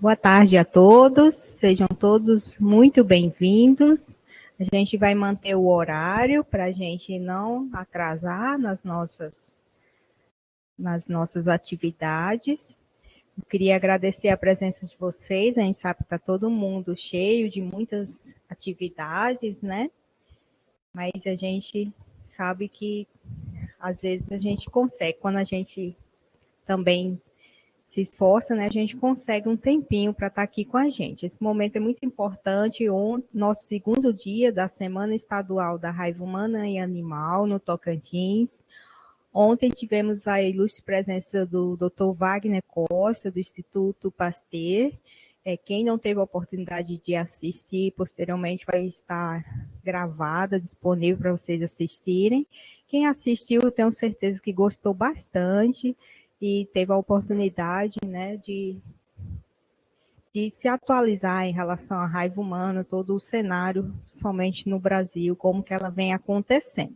Boa tarde a todos, sejam todos muito bem-vindos. A gente vai manter o horário para a gente não atrasar nas nossas atividades. Eu queria agradecer a presença de vocês, a gente sabe que está todo mundo cheio de muitas atividades, né? Mas a gente sabe que às vezes a gente consegue, quando a gente também se esforça, né, a gente consegue um tempinho para estar aqui com a gente. Esse momento é muito importante, nosso segundo dia da Semana Estadual da Raiva Humana e Animal no Tocantins. Ontem tivemos a ilustre presença do Dr. Wagner Costa, do Instituto Pasteur. Quem não teve a oportunidade de assistir, posteriormente vai estar gravada, disponível para vocês assistirem. Quem assistiu, eu tenho certeza que gostou bastante e teve a oportunidade, né, de se atualizar em relação à raiva humana, todo o cenário, somente no Brasil, como que ela vem acontecendo.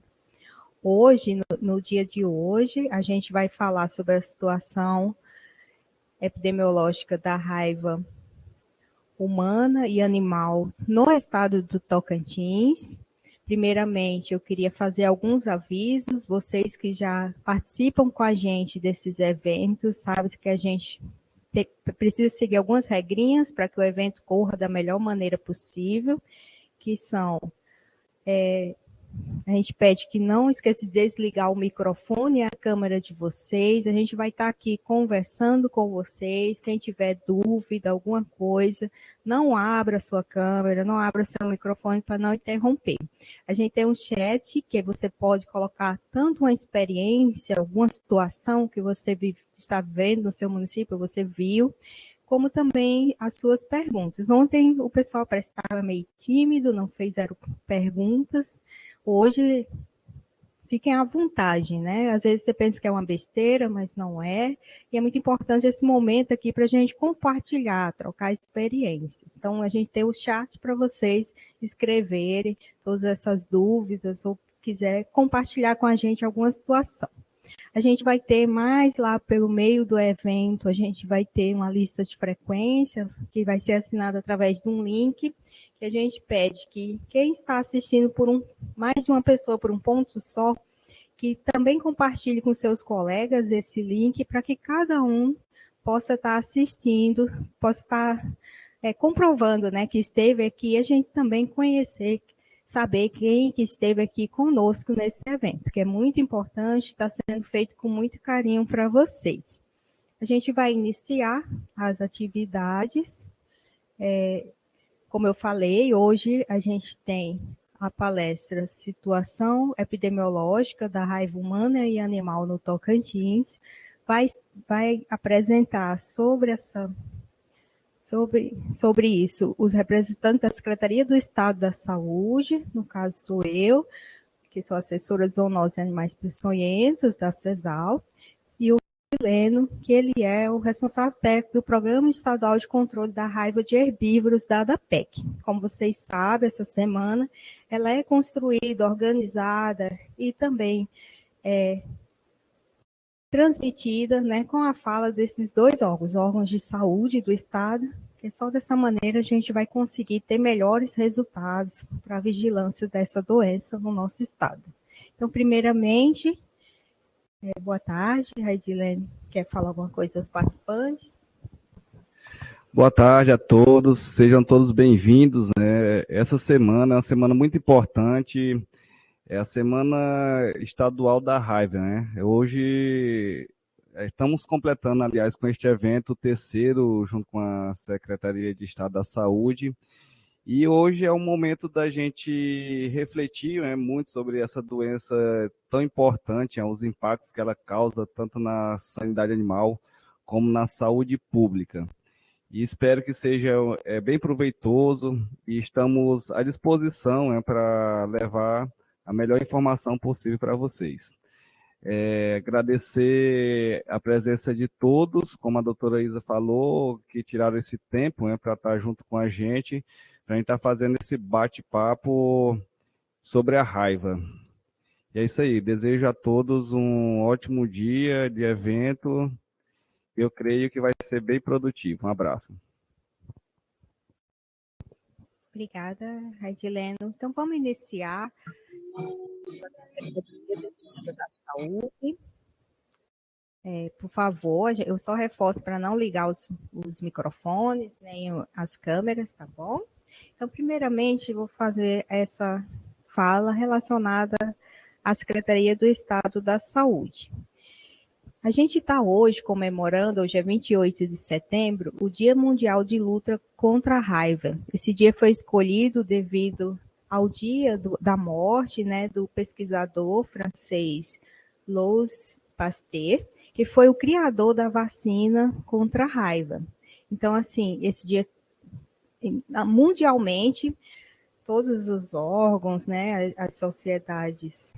Hoje, no dia de hoje, a gente vai falar sobre a situação epidemiológica da raiva humana e animal no estado do Tocantins. Primeiramente, eu queria fazer alguns avisos. Vocês que já participam com a gente desses eventos, sabem que a gente precisa seguir algumas regrinhas para que o evento corra da melhor maneira possível, que são... A gente pede que não esqueça de desligar o microfone e a câmera de vocês. A gente vai estar aqui conversando com vocês. Quem tiver dúvida, alguma coisa, não abra sua câmera, não abra seu microfone para não interromper. A gente tem um chat que você pode colocar tanto uma experiência, alguma situação que você está vendo no seu município, você viu, como também as suas perguntas. Ontem o pessoal estava meio tímido, não fizeram perguntas. Hoje, fiquem à vontade, né? Às vezes você pensa que é uma besteira, mas não é. E é muito importante esse momento aqui para a gente compartilhar, trocar experiências. Então, a gente tem o chat para vocês escreverem todas essas dúvidas ou quiser compartilhar com a gente alguma situação. A gente vai ter mais lá pelo meio do evento, a gente vai ter uma lista de frequência que vai ser assinada através de um link que a gente pede que quem está assistindo por mais de uma pessoa por um ponto só, que também compartilhe com seus colegas esse link para que cada um possa estar assistindo, possa estar comprovando, né, que esteve aqui, a gente também conhecer, saber quem que esteve aqui conosco nesse evento, que é muito importante, está sendo feito com muito carinho para vocês. A gente vai iniciar as atividades. Como eu falei, hoje a gente tem a palestra Situação Epidemiológica da Raiva Humana e Animal no Tocantins. Vai apresentar sobre isso os representantes da Secretaria do Estado da Saúde, no caso sou eu, que sou assessora zoonose e animais peçonhentos da CESAL, e o Heleno, que ele é o responsável técnico do Programa Estadual de Controle da Raiva de Herbívoros da ADAPEC. Como vocês sabem, essa semana ela é construída, organizada e também transmitida, né, com a fala desses dois órgãos de saúde do Estado, que só dessa maneira a gente vai conseguir ter melhores resultados para a vigilância dessa doença no nosso Estado. Então, primeiramente, boa tarde, Raidilene, quer falar alguma coisa aos participantes? Boa tarde a todos, sejam todos bem-vindos, né? Essa semana é uma semana muito importante, é a Semana Estadual da Raiva, né? Hoje estamos completando, aliás, com este evento, o terceiro, junto com a Secretaria de Estado da Saúde, e hoje é o momento da gente refletir, né, muito sobre essa doença tão importante, os impactos que ela causa tanto na sanidade animal como na saúde pública. E espero que seja bem proveitoso e estamos à disposição, para levar a melhor informação possível para vocês. Agradecer a presença de todos, como a doutora Isa falou, que tiraram esse tempo, para estar junto com a gente estar fazendo esse bate-papo sobre a raiva. E é isso aí, desejo a todos um ótimo dia de evento. Eu creio que vai ser bem produtivo. Um abraço. Obrigada, Raidileno. Então, vamos iniciar da saúde. Por favor, eu só reforço para não ligar os microfones, nem as câmeras, tá bom? Então, primeiramente, vou fazer essa fala relacionada à Secretaria do Estado da Saúde. A gente está hoje comemorando, hoje é 28 de setembro, o Dia Mundial de Luta contra a Raiva. Esse dia foi escolhido devido ao dia da morte, né, do pesquisador francês Louis Pasteur, que foi o criador da vacina contra a raiva. Então, assim, esse dia, mundialmente, todos os órgãos, né, as sociedades,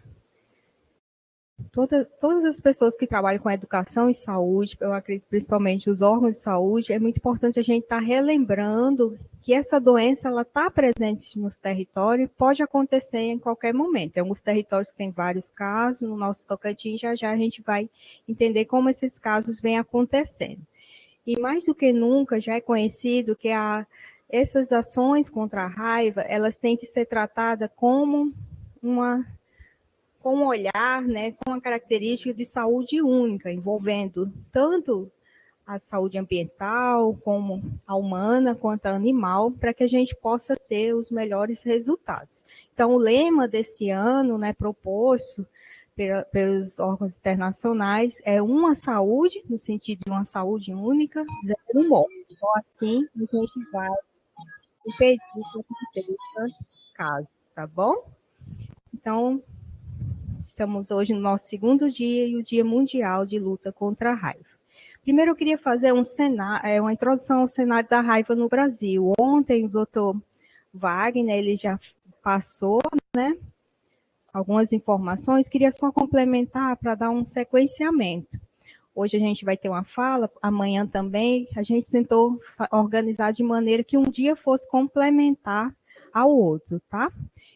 todas as pessoas que trabalham com educação e saúde, eu acredito principalmente os órgãos de saúde, é muito importante a gente estar relembrando que essa doença ela está presente nos territórios e pode acontecer em qualquer momento. Tem alguns territórios que têm vários casos, no nosso Tocantins já a gente vai entender como esses casos vêm acontecendo. E mais do que nunca já é conhecido que essas ações contra a raiva, elas têm que ser tratadas como com um olhar, né, com uma característica de saúde única, envolvendo tanto a saúde ambiental, como a humana, quanto a animal, para que a gente possa ter os melhores resultados. Então, o lema desse ano, né, proposto pelos órgãos internacionais, é uma saúde, no sentido de uma saúde única, zero morte. Então, assim, a gente vai impedir que aconteça casos, tá bom? Então, estamos hoje no nosso segundo dia e o Dia Mundial de Luta contra a Raiva. Primeiro, eu queria fazer uma introdução ao cenário da raiva no Brasil. Ontem, o doutor Wagner, ele já passou, né, algumas informações, queria só complementar para dar um sequenciamento. Hoje a gente vai ter uma fala, amanhã também, a gente tentou organizar de maneira que um dia fosse complementar ao outro, tá?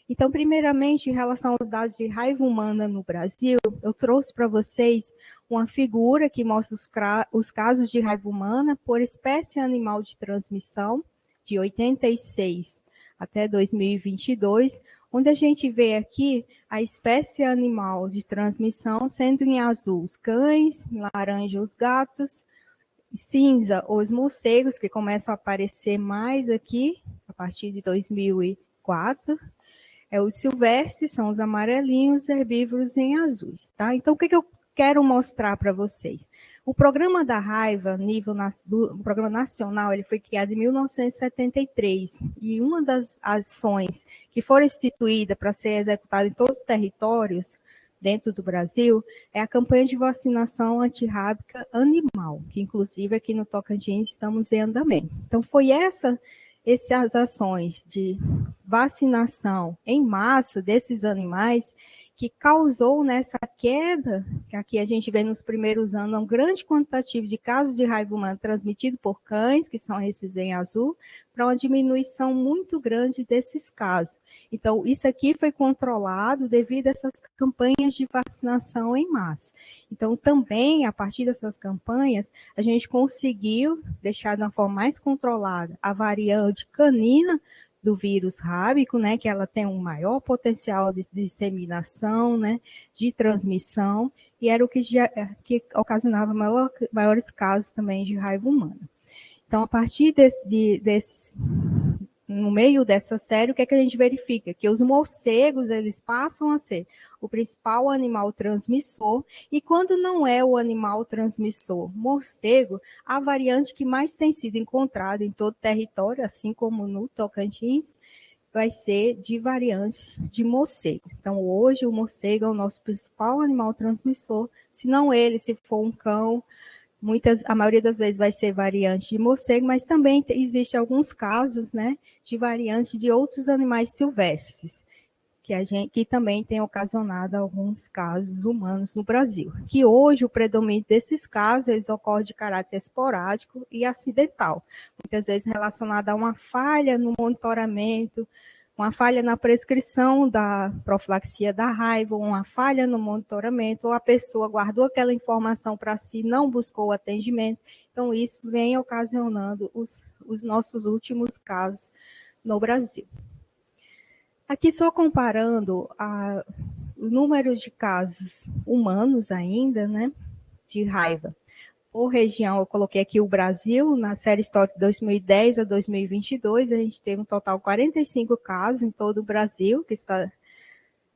Então, primeiramente, em relação aos dados de raiva humana no Brasil, eu trouxe para vocês uma figura que mostra os casos de raiva humana por espécie animal de transmissão, de 86 até 2022, onde a gente vê aqui a espécie animal de transmissão, sendo em azul os cães, em laranja os gatos, cinza os morcegos, que começam a aparecer mais aqui, a partir de 2004, os silvestres, são os amarelinhos, herbívoros em azuis, tá? Então, o que eu quero mostrar para vocês? O Programa da Raiva, o Programa Nacional, ele foi criado em 1973, e uma das ações que foram instituídas para ser executada em todos os territórios dentro do Brasil é a campanha de vacinação antirrábica animal, que inclusive aqui no Tocantins estamos em andamento. Então, foi essas ações de vacinação em massa desses animais que causou nessa queda, que aqui a gente vê nos primeiros anos, um grande quantitativo de casos de raiva humana transmitido por cães, que são esses em azul, para uma diminuição muito grande desses casos. Então, isso aqui foi controlado devido a essas campanhas de vacinação em massa. Então, também, a partir dessas campanhas, a gente conseguiu deixar de uma forma mais controlada a variante canina do vírus rábico, né, que ela tem um maior potencial de disseminação, né, de transmissão, e era o que ocasionava maiores casos também de raiva humana. Então, a partir no meio dessa série, o que é que a gente verifica? Que os morcegos, eles passam a ser o principal animal transmissor, e quando não é o animal transmissor morcego, a variante que mais tem sido encontrada em todo o território, assim como no Tocantins, vai ser de variantes de morcego. Então, hoje, o morcego é o nosso principal animal transmissor, se não ele, se for um cão, a maioria das vezes vai ser variante de morcego, mas também existe alguns casos, né, de variante de outros animais silvestres, que também tem ocasionado alguns casos humanos no Brasil. Que hoje o predomínio desses casos, eles ocorrem de caráter esporádico e acidental, muitas vezes relacionado a uma falha no monitoramento, uma falha na prescrição da profilaxia da raiva, uma falha no monitoramento, ou a pessoa guardou aquela informação para si, não buscou o atendimento. Então, isso vem ocasionando os nossos últimos casos no Brasil. Aqui só comparando o número de casos humanos ainda, né, de raiva. Por região, eu coloquei aqui o Brasil, na série histórica de 2010 a 2022, a gente teve um total de 45 casos em todo o Brasil, que está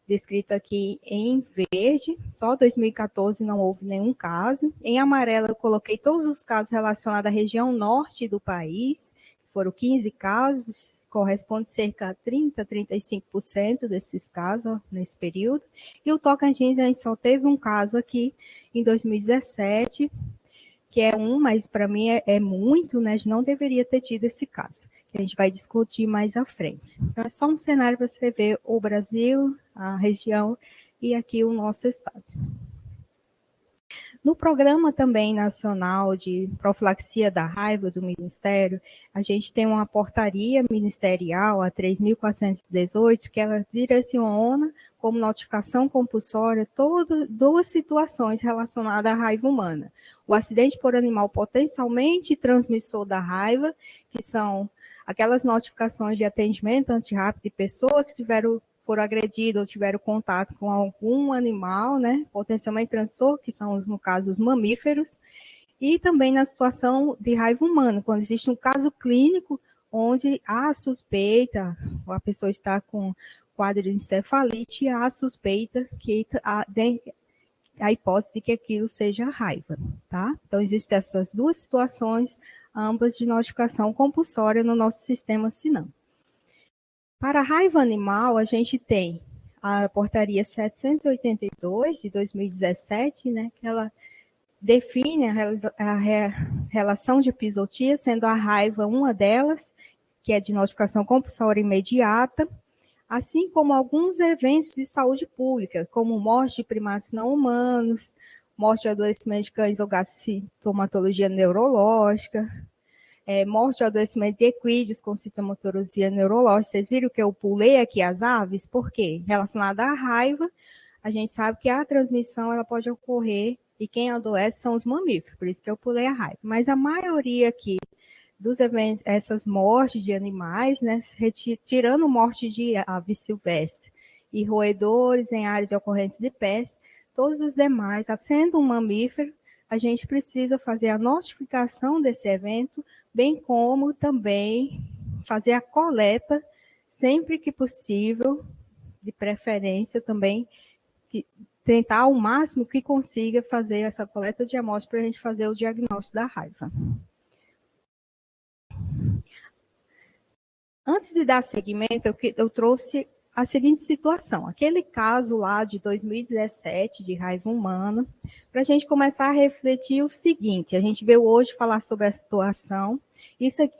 descrito aqui em verde. Só 2014 não houve nenhum caso. Em amarelo, eu coloquei todos os casos relacionados à região norte do país, foram 15 casos, corresponde cerca a 30, 35% desses casos nesse período. E o Tocantins, a gente só teve um caso aqui em 2017, que é mas para mim é muito, né? A gente não deveria ter tido esse caso, que a gente vai discutir mais à frente. Então, é só um cenário para você ver o Brasil, a região e aqui o nosso estado. No Programa também nacional de profilaxia da raiva do Ministério, a gente tem uma portaria ministerial, a 3.418, que ela direciona como notificação compulsória todas duas situações relacionadas à raiva humana. O acidente por animal potencialmente transmissor da raiva, que são aquelas notificações de atendimento antirrápido de pessoas que foram agredidos ou tiveram contato com algum animal, né, potencialmente transmissor, que são, no caso, os mamíferos, e também na situação de raiva humana, quando existe um caso clínico onde há suspeita, a pessoa está com quadro de encefalite, há suspeita que a hipótese de que aquilo seja raiva, tá? Então, existem essas duas situações, ambas de notificação compulsória no nosso sistema SINAM. Para a raiva animal, a gente tem a portaria 782 de 2017, né, que ela define a relação de epizotia, sendo a raiva uma delas, que é de notificação compulsória imediata, assim como alguns eventos de saúde pública, como morte de primatas não humanos, morte ou adoecimento de cães ou gatos, sintomatologia neurológica, morte ou adoecimento de equídeos com sintomatologia neurológica. Vocês viram que eu pulei aqui as aves? Por quê? Relacionada à raiva, a gente sabe que a transmissão ela pode ocorrer e quem adoece são os mamíferos, por isso que eu pulei a raiva. Mas a maioria aqui dos eventos, essas mortes de animais, né, tirando morte de aves silvestres e roedores em áreas de ocorrência de peste, todos os demais, sendo um mamífero, a gente precisa fazer a notificação desse evento, bem como também fazer a coleta, sempre que possível, de preferência também, tentar ao máximo que consiga fazer essa coleta de amostras para a gente fazer o diagnóstico da raiva. Antes de dar seguimento, eu trouxe a seguinte situação, aquele caso lá de 2017, de raiva humana, para a gente começar a refletir o seguinte, a gente veio hoje falar sobre a situação,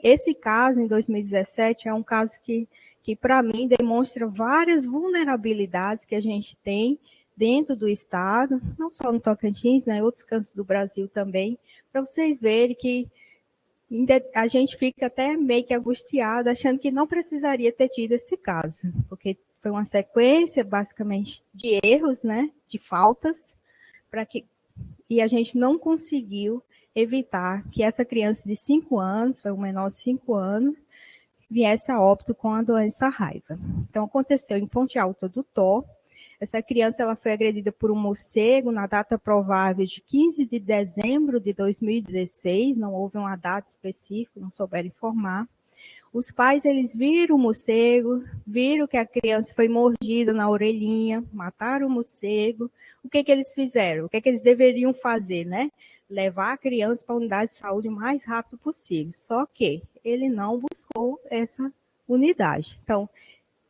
esse caso em 2017 é um caso que para mim demonstra várias vulnerabilidades que a gente tem dentro do estado, não só no Tocantins, né, em outros cantos do Brasil também, para vocês verem que a gente fica até meio que angustiado, achando que não precisaria ter tido esse caso, porque foi uma sequência, basicamente, de erros, né, de faltas, e a gente não conseguiu evitar que essa criança de 5 anos, foi um menor de 5 anos, viesse a óbito com a doença raiva. Então, aconteceu em Ponte Alta do Tó. Essa criança ela foi agredida por um morcego na data provável de 15 de dezembro de 2016, não houve uma data específica, não souberam informar. Os pais, eles viram o morcego, viram que a criança foi mordida na orelhinha, mataram o morcego. O que eles fizeram? O que eles deveriam fazer, né? Levar a criança para a unidade de saúde o mais rápido possível. Só que ele não buscou essa unidade. Então,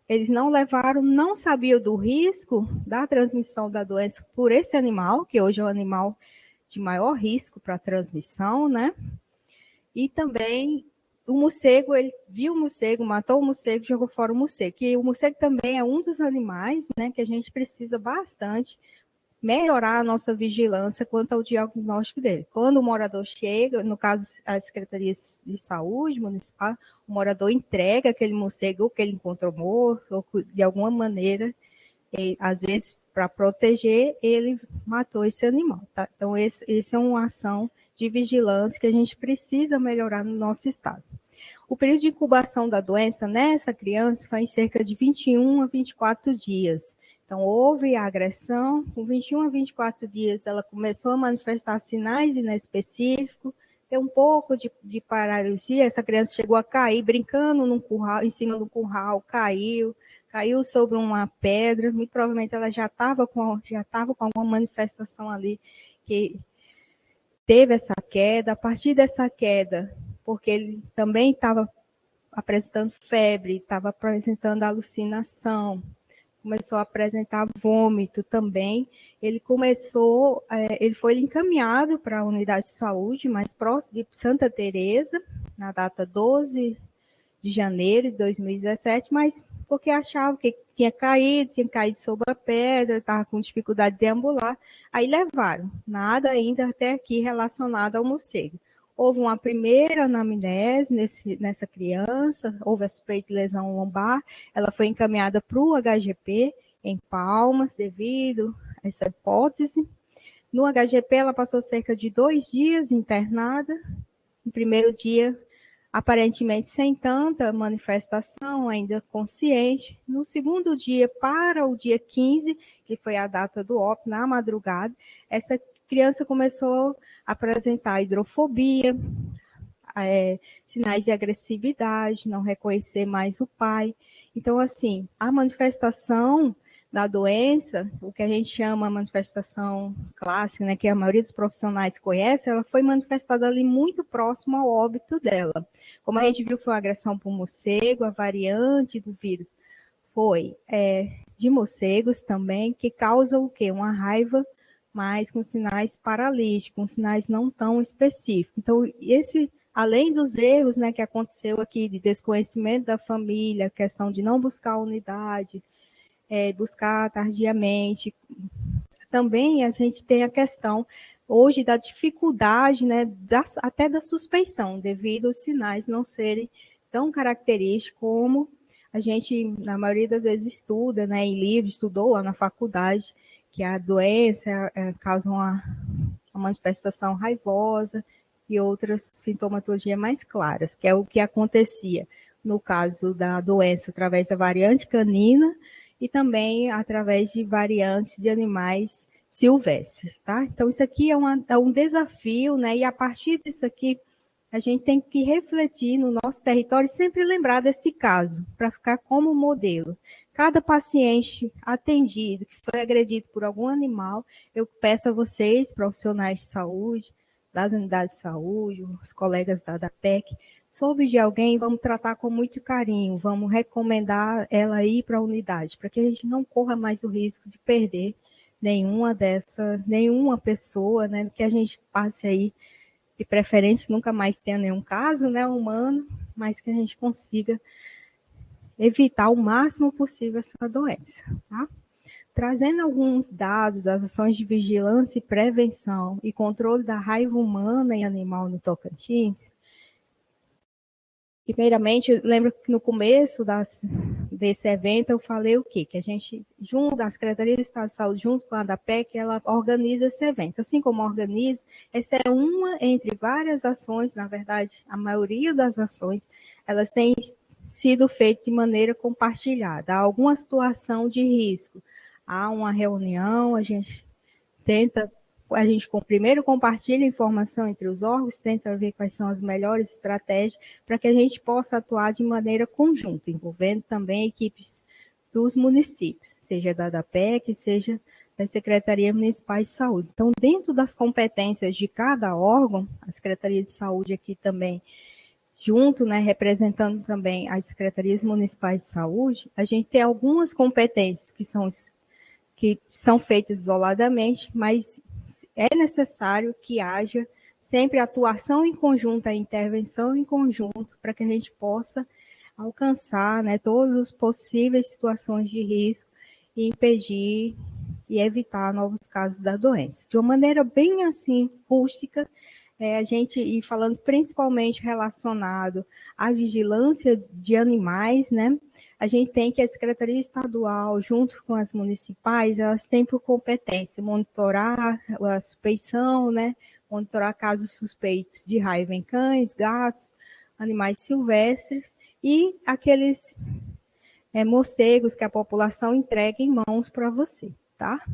eles não levaram, não sabiam do risco da transmissão da doença por esse animal, que hoje é o animal de maior risco para a transmissão, né? E também o morcego, ele viu o morcego, matou o morcego, jogou fora o morcego. E o morcego também é um dos animais, né, que a gente precisa bastante melhorar a nossa vigilância quanto ao diagnóstico dele. Quando o morador chega, no caso, a Secretaria de Saúde Municipal, o morador entrega aquele morcego que ele encontrou morto, ou de alguma maneira, às vezes, para proteger, ele matou esse animal. Tá? Então, esse é uma ação de vigilância que a gente precisa melhorar no nosso estado. O período de incubação da doença nessa criança foi em cerca de 21 a 24 dias. Então, houve a agressão, com 21 a 24 dias ela começou a manifestar sinais inespecíficos, tem um pouco de paralisia, essa criança chegou a cair brincando num curral, em cima do curral, caiu sobre uma pedra, muito provavelmente ela já estava com alguma manifestação ali, que teve essa queda. A partir dessa queda, porque ele também estava apresentando febre, estava apresentando alucinação, começou a apresentar vômito também. Ele foi encaminhado para a unidade de saúde mais próxima de Santa Teresa, na data 12 de janeiro de 2017, mas porque achava que tinha caído sobre a pedra, estava com dificuldade de deambular, aí levaram. Nada ainda até aqui relacionado ao morcego. Houve uma primeira anamnese nessa criança, houve a suspeita de lesão lombar, ela foi encaminhada para o HGP em Palmas, devido a essa hipótese. No HGP, ela passou cerca de 2 dias internada. No primeiro dia, aparentemente sem tanta manifestação, ainda consciente. No segundo dia, para o dia 15, que foi a data do óbito, na madrugada, essa criança começou a apresentar hidrofobia, sinais de agressividade, não reconhecer mais o pai. Então, assim, a manifestação da doença, o que a gente chama manifestação clássica, né, que a maioria dos profissionais conhece, ela foi manifestada ali muito próximo ao óbito dela. Como a gente viu, foi uma agressão por morcego, a variante do vírus foi de morcegos também, que causam o quê? Uma raiva, mas com sinais paralíticos, com sinais não tão específicos. Então, além dos erros, né, que aconteceu aqui, de desconhecimento da família, questão de não buscar a unidade, buscar tardiamente, também a gente tem a questão hoje da dificuldade, né, até da suspeição, devido aos sinais não serem tão característicos como a gente, na maioria das vezes, estuda, né, em livros, estudou lá na faculdade, que a doença causa uma manifestação raivosa e outras sintomatologias mais claras, que é o que acontecia no caso da doença através da variante canina e também através de variantes de animais silvestres, tá? Então, isso aqui é um desafio, né? E a partir disso aqui, a gente tem que refletir no nosso território e sempre lembrar desse caso, para ficar como modelo. Cada paciente atendido que foi agredido por algum animal, eu peço a vocês, profissionais de saúde, das unidades de saúde, os colegas da PEC, soube de alguém, vamos tratar com muito carinho, vamos recomendar ela ir para a unidade, para que a gente não corra mais o risco de perder nenhuma pessoa, né, que a gente passe aí, de preferência, nunca mais tenha nenhum caso, né, humano, mas que a gente consiga evitar o máximo possível essa doença, tá? Trazendo alguns dados das ações de vigilância e prevenção e controle da raiva humana e animal no Tocantins. Primeiramente, eu lembro que no começo desse evento eu falei o quê? Que a gente, junto da Secretaria de Estado de Saúde, junto com a ADAPEC, ela organiza esse evento. Assim como organiza, essa é uma entre várias ações, na verdade, a maioria das ações, elas têm sido feitas de maneira compartilhada. Há alguma situação de risco, há uma reunião, a gente primeiro compartilha informação entre os órgãos, tenta ver quais são as melhores estratégias para que a gente possa atuar de maneira conjunta, envolvendo também equipes dos municípios, seja da ADAPEC, seja das Secretarias Municipais de Saúde. Então, dentro das competências de cada órgão, a Secretaria de Saúde aqui também, junto, né, representando também as Secretarias Municipais de Saúde, a gente tem algumas competências que são feitas isoladamente, mas é necessário que haja sempre atuação em conjunto, a intervenção em conjunto, para que a gente possa alcançar, né, todas as possíveis situações de risco e impedir e evitar novos casos da doença. De uma maneira bem assim, rústica, a gente, e falando principalmente relacionado à vigilância de animais, né, a gente tem que a Secretaria Estadual, junto com as municipais, elas têm por competência monitorar a suspeição, né? Monitorar casos suspeitos de raiva em cães, gatos, animais silvestres e aqueles morcegos que a população entrega em mãos para você, tá?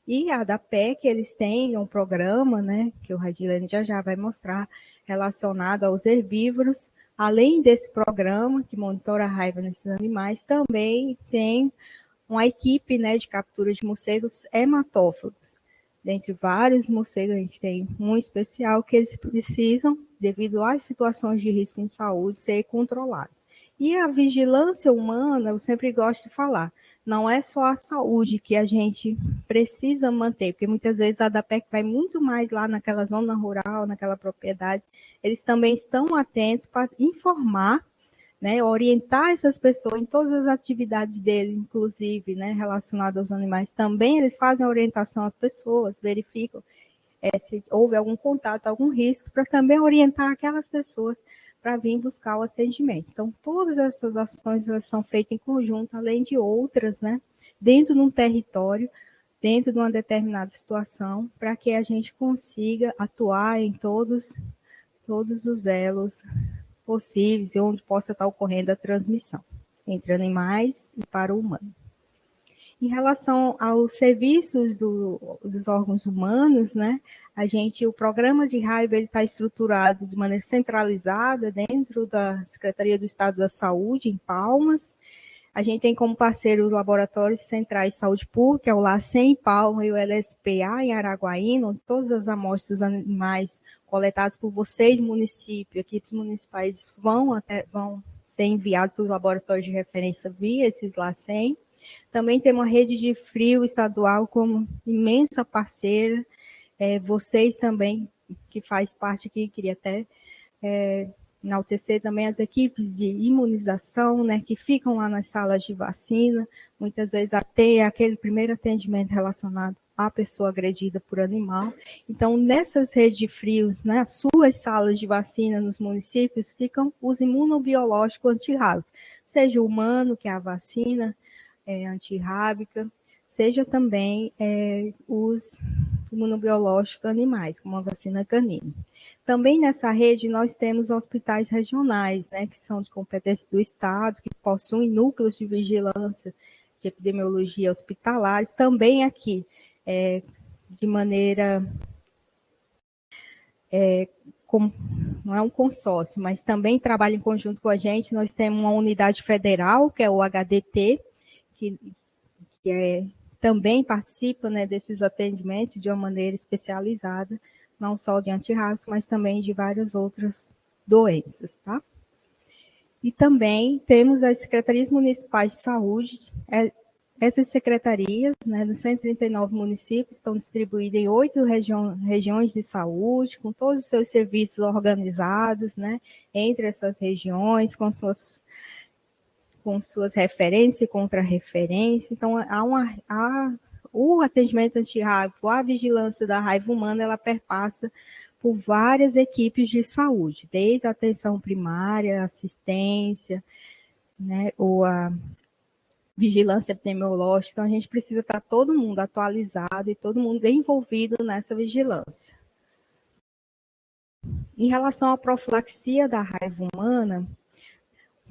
E a da PEC, eles têm um programa, né, que o Radilene já vai mostrar, relacionado aos herbívoros. Além desse programa, que monitora a raiva nesses animais, também tem uma equipe, né, de captura de morcegos hematófagos. Dentre vários morcegos, a gente tem um especial que eles precisam, devido às situações de risco em saúde, ser controlados. E a vigilância humana, eu sempre gosto de falar, não é só a saúde que a gente precisa manter, porque muitas vezes a ADAPEC vai muito mais lá naquela zona rural, naquela propriedade, eles também estão atentos para informar, né, orientar essas pessoas em todas as atividades dele, inclusive, né, relacionadas aos animais. Também eles fazem a orientação às pessoas, verificam se houve algum contato, algum risco, para também orientar aquelas pessoas para vir buscar o atendimento. Então, todas essas ações elas são feitas em conjunto, além de outras, né, dentro de um território, dentro de uma determinada situação, para que a gente consiga atuar em todos os elos possíveis e onde possa estar ocorrendo a transmissão entre animais e para o humano. Em relação aos serviços dos órgãos humanos, né, o programa de raiva está estruturado de maneira centralizada dentro da Secretaria do Estado da Saúde, em Palmas. A gente tem como parceiro os Laboratórios Centrais de Saúde Pública, é o LACEN em Palmas e o LSPA em Araguaína, onde todas as amostras dos animais coletadas por vocês, município, equipes municipais, vão ser enviados para os laboratórios de referência via esses LACEN. Também tem uma rede de frio estadual como imensa parceira, vocês também, que faz parte aqui, queria até enaltecer também as equipes de imunização, né, que ficam lá nas salas de vacina, muitas vezes até aquele primeiro atendimento relacionado à pessoa agredida por animal. Então, nessas redes de frios, nas suas salas de vacina nos municípios, ficam os imunobiológicos antirrábicos, seja o humano, que é a vacina antirrábica, seja também os imunobiológicos animais, como a vacina canina. Também nessa rede nós temos hospitais regionais, né, que são de competência do Estado, que possuem núcleos de vigilância de epidemiologia hospitalares, também aqui, de maneira, não é um consórcio, mas também trabalha em conjunto com a gente, nós temos uma unidade federal, que é o HDT, que também participa, né, desses atendimentos de uma maneira especializada, não só de antirrábico, mas também de várias outras doenças, tá? E também temos as secretarias municipais de saúde. Essas secretarias, né, dos 139 municípios, estão distribuídas em 8 regiões de saúde, com todos os seus serviços organizados, né, entre essas regiões, com suas referências e contra-referências. Então, o atendimento antirrábico, a vigilância da raiva humana, ela perpassa por várias equipes de saúde, desde a atenção primária, assistência, né, ou a vigilância epidemiológica. Então, a gente precisa estar todo mundo atualizado e todo mundo envolvido nessa vigilância. Em relação à profilaxia da raiva humana,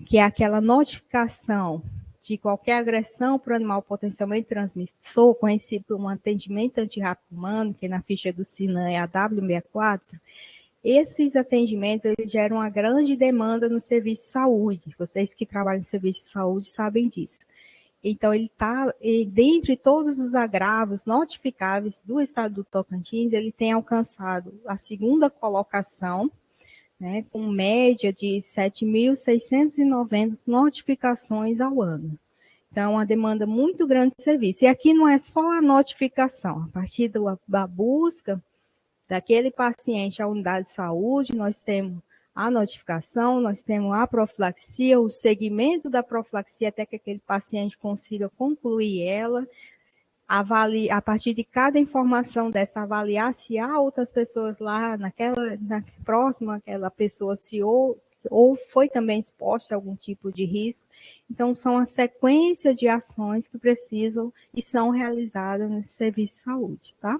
que é aquela notificação de qualquer agressão para o animal potencialmente transmissor, conhecido como atendimento antirrábico humano, que na ficha do SINAM é a W64, esses atendimentos eles geram uma grande demanda no serviço de saúde. Vocês que trabalham no serviço de saúde sabem disso. Então, ele está, dentre todos os agravos notificáveis do estado do Tocantins, ele tem alcançado a segunda colocação, né, com média de 7.690 notificações ao ano. Então, é uma demanda muito grande de serviço. E aqui não é só a notificação, a partir da busca daquele paciente à unidade de saúde, nós temos a notificação, nós temos a profilaxia, o segmento da profilaxia até que aquele paciente consiga concluir ela, a partir de cada informação dessa, avaliar se há outras pessoas lá próxima àquela pessoa, se ou foi também exposta a algum tipo de risco. Então, são a sequência de ações que precisam e são realizadas no serviço de saúde, tá?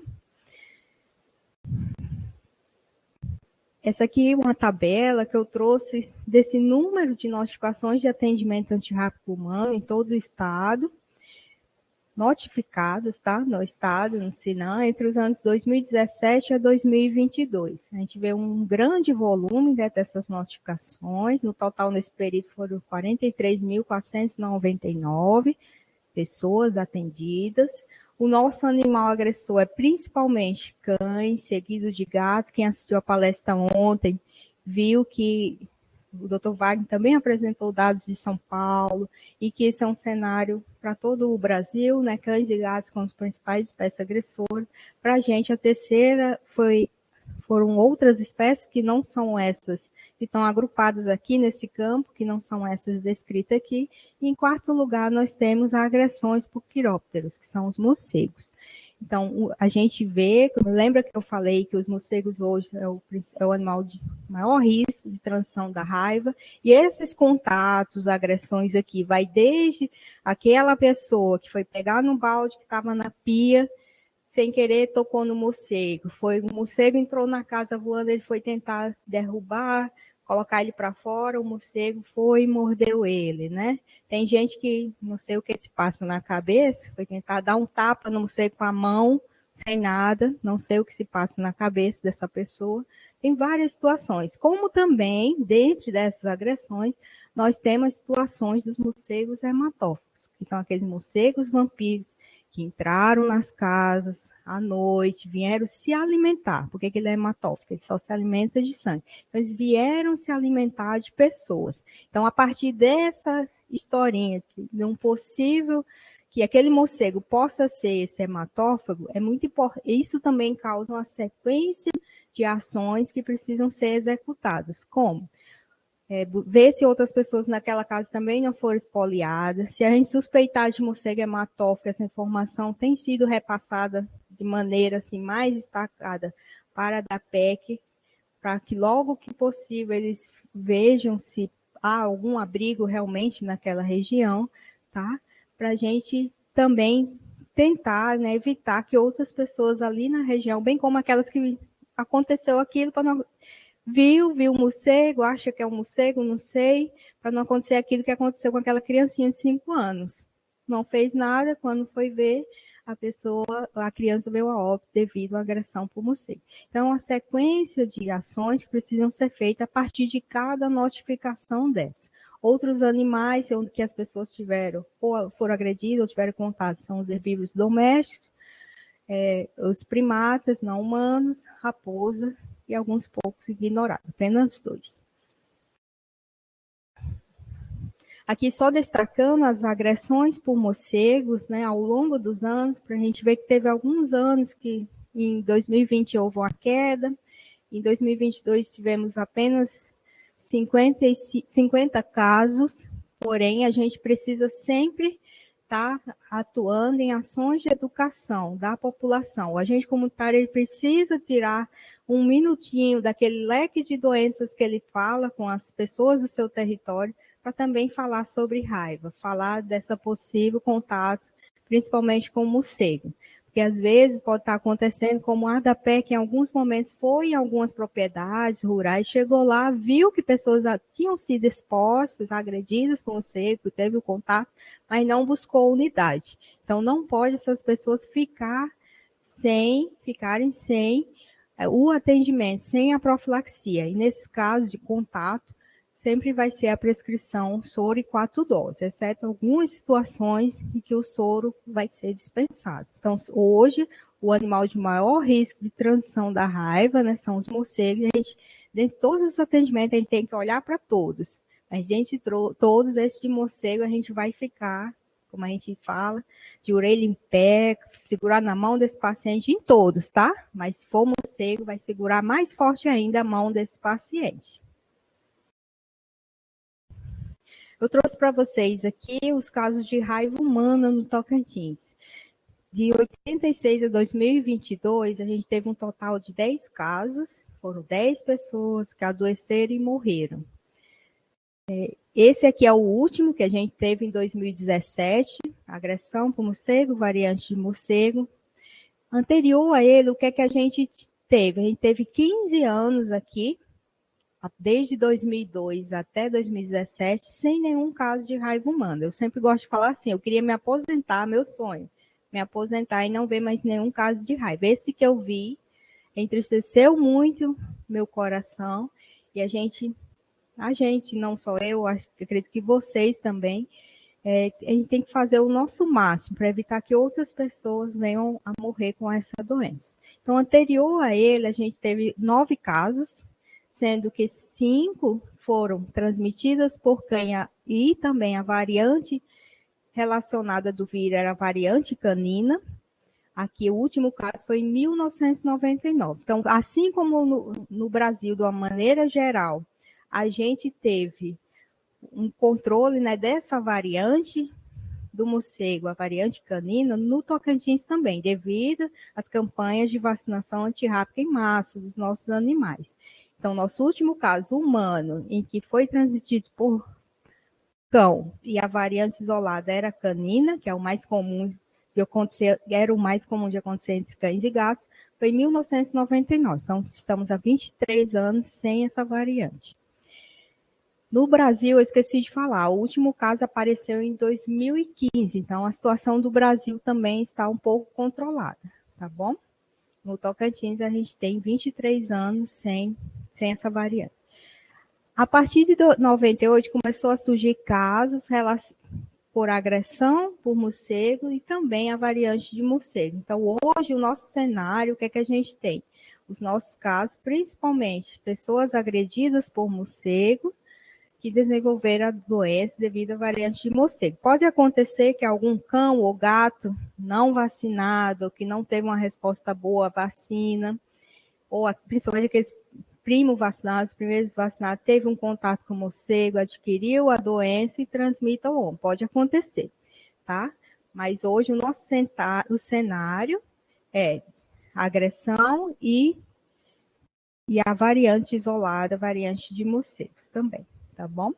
Essa aqui é uma tabela que eu trouxe desse número de notificações de atendimento antirrábico humano em todo o estado, notificados, tá? No estado, no Sinam, entre os anos 2017 a 2022. A gente vê um grande volume, né, dessas notificações. No total, nesse período, foram 43.499 pessoas atendidas. O nosso animal agressor é principalmente cães, seguido de gatos. Quem assistiu a palestra ontem viu que o Dr. Wagner também apresentou dados de São Paulo e que esse é um cenário para todo o Brasil, né? Cães e gatos como os principais espécies agressoras. Para a gente, a terceira foram outras espécies que não são essas, que estão agrupadas aqui nesse campo, que não são essas descritas aqui. E, em quarto lugar, nós temos agressões por quirópteros, que são os morcegos. Então, a gente vê, lembra que eu falei que os morcegos hoje é o animal de maior risco de transmissão da raiva, e esses contatos, agressões aqui, vai desde aquela pessoa que foi pegar no balde que estava na pia, sem querer tocou no morcego, o morcego entrou na casa voando, ele foi tentar derrubar, colocar ele para fora, o morcego foi e mordeu ele, né? Tem gente que não sei o que se passa na cabeça, foi tentar dar um tapa no morcego com a mão, sem nada, não sei o que se passa na cabeça dessa pessoa. Tem várias situações, como também, dentro dessas agressões, nós temos situações dos morcegos hematófagos, que são aqueles morcegos vampiros, que entraram nas casas à noite, vieram se alimentar. Por que ele é hematófago? Ele só se alimenta de sangue. Então, eles vieram se alimentar de pessoas. Então, a partir dessa historinha, de um possível que aquele morcego possa ser esse hematófago, é muito importante. Isso também causa uma sequência de ações que precisam ser executadas. Como? Ver se outras pessoas naquela casa também não foram espoliadas. Se a gente suspeitar de morcego hematófago, essa informação tem sido repassada de maneira assim, mais destacada para a DAPEC, para que logo que possível eles vejam se há algum abrigo realmente naquela região, tá? Para a gente também tentar, né, evitar que outras pessoas ali na região, bem como aquelas que aconteceu aquilo, para não viu um morcego, acha que é um morcego, não sei, para não acontecer aquilo que aconteceu com aquela criancinha de 5 anos. Não fez nada, quando foi ver, a criança veio a óbito devido à agressão por morcego. Então, a sequência de ações que precisam ser feitas a partir de cada notificação dessa. Outros animais que as pessoas tiveram, ou foram agredidas, ou tiveram contato, são os herbívoros domésticos, os primatas não humanos, raposa, e alguns poucos ignorados, apenas 2. Aqui só destacando as agressões por morcegos, né, ao longo dos anos, para a gente ver que teve alguns anos que em 2020 houve uma queda, em 2022 tivemos apenas 50 casos, porém a gente precisa sempre estar atuando em ações de educação da população. O agente comunitário ele precisa tirar um minutinho daquele leque de doenças que ele fala com as pessoas do seu território, para também falar sobre raiva, falar dessa possível contato, principalmente com o morcego. Porque às vezes pode estar acontecendo como a ADAPEC, que em alguns momentos foi em algumas propriedades rurais, chegou lá, viu que pessoas tinham sido expostas, agredidas com morcego, teve o contato, mas não buscou unidade. Então não pode essas pessoas ficarem sem o atendimento, sem a profilaxia. E nesses casos de contato, sempre vai ser a prescrição soro e 4 doses, exceto algumas situações em que o soro vai ser dispensado. Então, hoje, o animal de maior risco de transmissão da raiva, né, são os morcegos. A gente, dentro de todos os atendimentos, a gente tem que olhar para todos. Mas, todos esses de morcego, a gente vai ficar, como a gente fala, de orelha em pé, segurar na mão desse paciente em todos, tá? Mas se for morcego, vai segurar mais forte ainda a mão desse paciente. Eu trouxe para vocês aqui os casos de raiva humana no Tocantins. De 86 a 2022, a gente teve um total de 10 casos, foram 10 pessoas que adoeceram e morreram. Esse aqui é o último que a gente teve em 2017, agressão por morcego, variante de morcego. Anterior a ele, o que é que a gente teve? A gente teve 15 anos aqui, desde 2002 até 2017, sem nenhum caso de raiva humana. Eu sempre gosto de falar assim, eu queria me aposentar, meu sonho, me aposentar e não ver mais nenhum caso de raiva. Esse que eu vi entristeceu muito meu coração, e a gente, não só eu, acredito que vocês também, a gente tem que fazer o nosso máximo para evitar que outras pessoas venham a morrer com essa doença. Então, anterior a ele, a gente teve 9 casos, sendo que 5 foram transmitidas por canha, e também a variante relacionada do vírus era a variante canina. Aqui, o último caso foi em 1999. Então, assim como no Brasil, de uma maneira geral, a gente teve um controle, né, dessa variante do morcego, a variante canina, no Tocantins também, devido às campanhas de vacinação antirrábica em massa dos nossos animais. Então, nosso último caso humano, em que foi transmitido por cão, e a variante isolada era canina, que é o mais comum de acontecer, era o mais comum de acontecer entre cães e gatos, foi em 1999. Então, estamos há 23 anos sem essa variante. No Brasil, eu esqueci de falar, o último caso apareceu em 2015, então a situação do Brasil também está um pouco controlada, tá bom? No Tocantins, a gente tem 23 anos sem essa variante. A partir de 98, começou a surgir casos por agressão por morcego e também a variante de morcego. Então, hoje, o nosso cenário, o que é que a gente tem? Os nossos casos, principalmente pessoas agredidas por morcego, que desenvolveram a doença devido à variante de morcego. Pode acontecer que algum cão ou gato não vacinado, que não teve uma resposta boa à vacina, ou principalmente aqueles primos vacinados, primeiros vacinados, teve um contato com o morcego, adquiriu a doença e transmite ao homem. Pode acontecer, tá? Mas hoje o nosso cenário é agressão e a variante isolada, a variante de morcegos também, tá bom?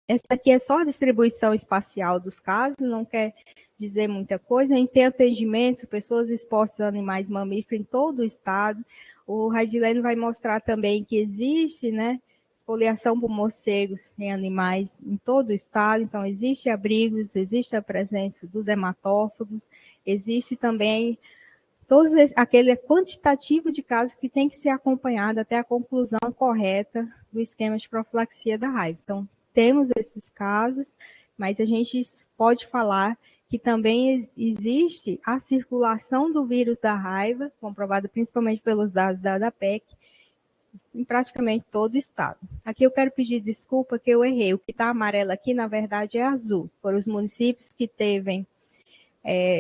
Essa aqui é só a distribuição espacial dos casos, não quer dizer muita coisa. A gente tem atendimento, pessoas expostas a animais mamíferos em todo o estado. O Radileno vai mostrar também que existe, né, esfoliação por morcegos em animais em todo o estado. Então, existe abrigos, existe a presença dos hematófagos, existe também todo aquele quantitativo de casos que tem que ser acompanhado até a conclusão correta do esquema de profilaxia da raiva. Então, temos esses casos, mas a gente pode falar que também existe a circulação do vírus da raiva, comprovada principalmente pelos dados da ADAPEC, em praticamente todo o estado. Aqui eu quero pedir desculpa que eu errei. O que está amarelo aqui, na verdade, é azul. Foram os municípios que teve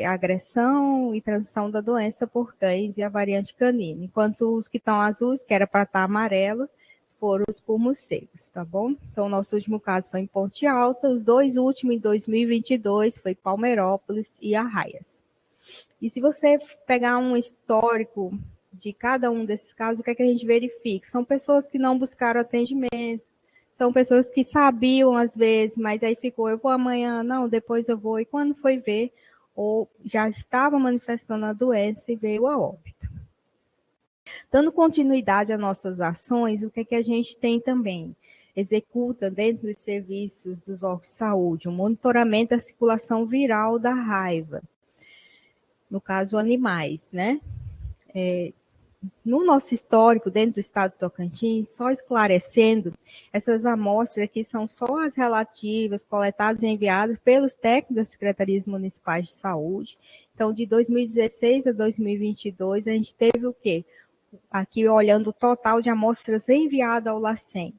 agressão e transmissão da doença por cães e a variante canina, enquanto os que estão azuis, que era para estar amarelo, foram os por morcegos, tá bom? Então, o nosso último caso foi em Ponte Alta, os 2 últimos em 2022 foi Palmeirópolis e Arraias. E se você pegar um histórico de cada um desses casos, o que é que a gente verifica? São pessoas que não buscaram atendimento, são pessoas que sabiam às vezes, mas aí ficou, eu vou amanhã, não, depois eu vou, e quando foi ver, ou já estava manifestando a doença e veio a óbito. Dando continuidade às nossas ações, o que é que a gente tem também? Executa dentro dos serviços dos órgãos de saúde um monitoramento da circulação viral da raiva, no caso animais, né? No nosso histórico, dentro do estado do Tocantins, só esclarecendo, essas amostras aqui são só as relativas, coletadas e enviadas pelos técnicos das secretarias municipais de saúde. Então, de 2016 a 2022, a gente teve o quê? Aqui, olhando o total de amostras enviadas ao LACEN.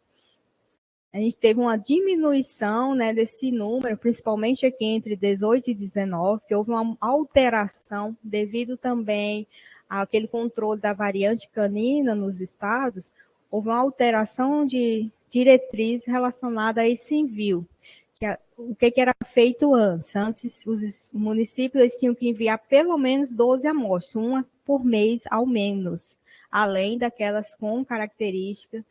A gente teve uma diminuição, né, desse número, principalmente aqui entre 18 e 19, que houve uma alteração devido também àquele controle da variante canina nos estados. Houve uma alteração de diretriz relacionada a esse envio. O que era feito antes? Antes, os municípios tinham que enviar pelo menos 12 amostras, uma por mês ao menos, além daquelas com característica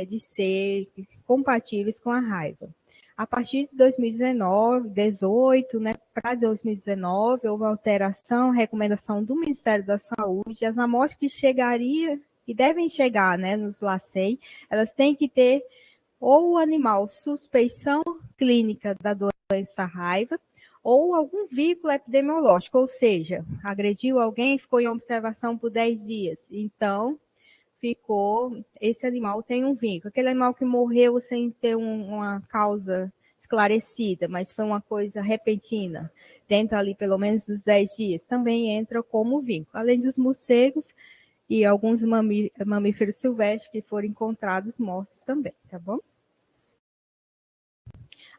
de ser compatíveis com a raiva. A partir de 2019, 18, né, para 2019, houve alteração, recomendação do Ministério da Saúde, as amostras que chegariam que devem chegar, né, nos LACEN, elas têm que ter ou o animal suspeição clínica da doença raiva, ou algum vínculo epidemiológico, ou seja, agrediu alguém, ficou em observação por 10 dias. Então, esse animal tem um vínculo. Aquele animal que morreu sem ter uma causa esclarecida, mas foi uma coisa repentina, dentro ali pelo menos dos 10 dias, também entra como vínculo. Além dos morcegos e alguns mamíferos silvestres que foram encontrados mortos também, tá bom?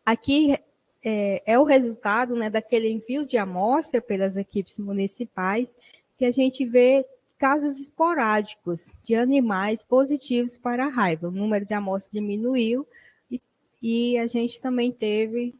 Aqui é o resultado, né, daquele envio de amostra pelas equipes municipais, que a gente vê casos esporádicos de animais positivos para a raiva. O número de amostras diminuiu e a gente também tem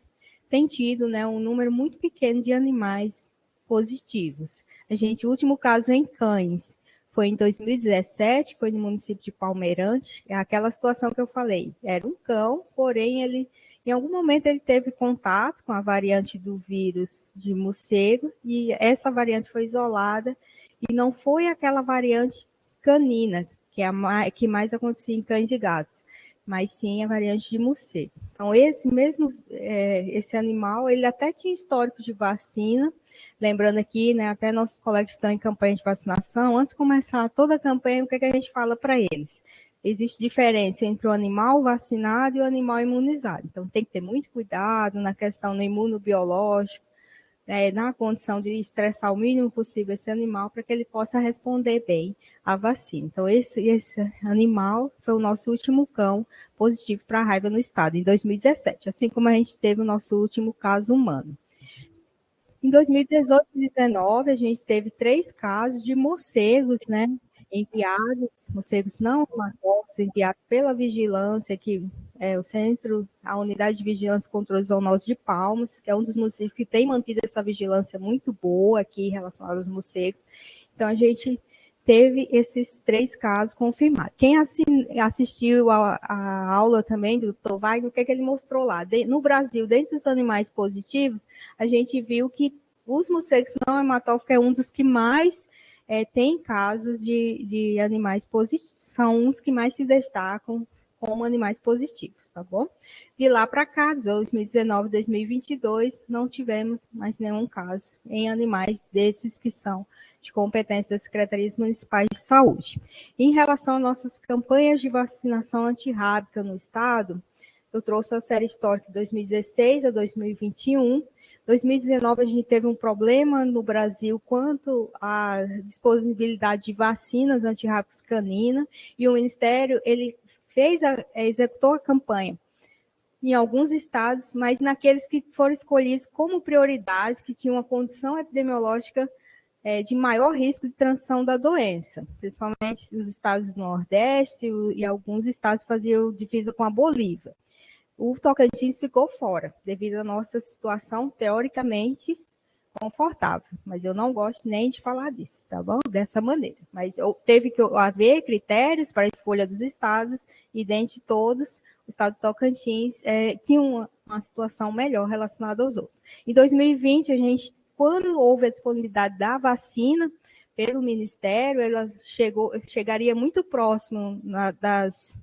tido, né, um número muito pequeno de animais positivos. O último caso em cães foi em 2017, foi no município de Palmeirante, é aquela situação que eu falei. Era um cão, porém em algum momento ele teve contato com a variante do vírus de morcego e essa variante foi isolada e não foi aquela variante canina, que é a que mais acontecia em cães e gatos, mas sim a variante de morcego. Então, esse animal, ele até tinha histórico de vacina, lembrando aqui, né, até nossos colegas estão em campanha de vacinação, antes de começar toda a campanha, o que a gente fala para eles? Existe diferença entre o animal vacinado e o animal imunizado. Então, tem que ter muito cuidado na questão do imunobiológico, na condição de estressar o mínimo possível esse animal para que ele possa responder bem à vacina. Então, esse animal foi o nosso último cão positivo para a raiva no estado, em 2017, assim como a gente teve o nosso último caso humano. Em 2018 e 2019, a gente teve 3 casos de morcegos, né, enviados, morcegos não hematófagos, enviados pela vigilância, que é o centro, a unidade de vigilância e controle zoonose de Palmas, que é um dos municípios que tem mantido essa vigilância muito boa aqui em relação aos morcegos. Então, a gente teve esses 3 casos confirmados. Quem assistiu a aula também do Dr. Wagner, o que ele mostrou lá? No Brasil, dentre os animais positivos, a gente viu que os morcegos não hematófagos é um dos que mais tem casos de animais positivos, são os que mais se destacam como animais positivos, tá bom? De lá para cá, 2019, 2022, não tivemos mais nenhum caso em animais desses que são de competência das secretarias municipais de saúde. Em relação às nossas campanhas de vacinação antirrábica no estado, eu trouxe a série histórica de 2016 a 2021. 2019 a gente teve um problema no Brasil quanto à disponibilidade de vacinas antirrábicas caninas e o Ministério ele executou a campanha em alguns estados, mas naqueles que foram escolhidos como prioridade, que tinham uma condição epidemiológica de maior risco de transmissão da doença, principalmente os estados do Nordeste e alguns estados faziam divisa com a Bolívia. O Tocantins ficou fora, devido à nossa situação teoricamente confortável, mas eu não gosto nem de falar disso, tá bom? Dessa maneira. Mas teve que haver critérios para a escolha dos estados, e dentre todos, o estado do Tocantins tinha uma situação melhor relacionada aos outros. Em 2020, quando houve a disponibilidade da vacina pelo Ministério, ela chegaria muito próximo das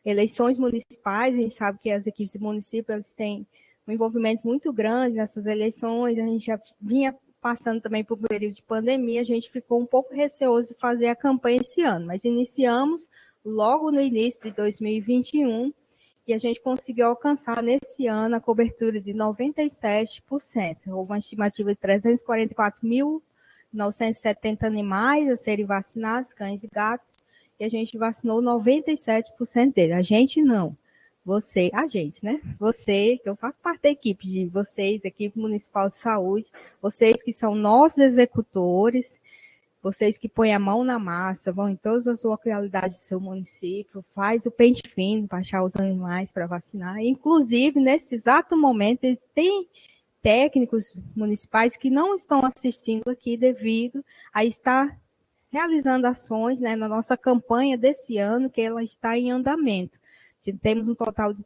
eleições municipais. A gente sabe que as equipes de município elas têm um envolvimento muito grande nessas eleições, a gente já vinha passando também por um período de pandemia, a gente ficou um pouco receoso de fazer a campanha esse ano, mas iniciamos logo no início de 2021 e a gente conseguiu alcançar nesse ano a cobertura de 97%. Houve uma estimativa de 344.970 animais a serem vacinados, cães e gatos, e a gente vacinou 97% deles. A gente não. A gente, né? Você, que eu faço parte da equipe de vocês, equipe municipal de saúde, vocês que são nossos executores, vocês que põem a mão na massa, vão em todas as localidades do seu município, faz o pente fino para achar os animais para vacinar. Inclusive, nesse exato momento, tem técnicos municipais que não estão assistindo aqui devido a estar realizando ações, né, na nossa campanha desse ano, que ela está em andamento. Temos um total de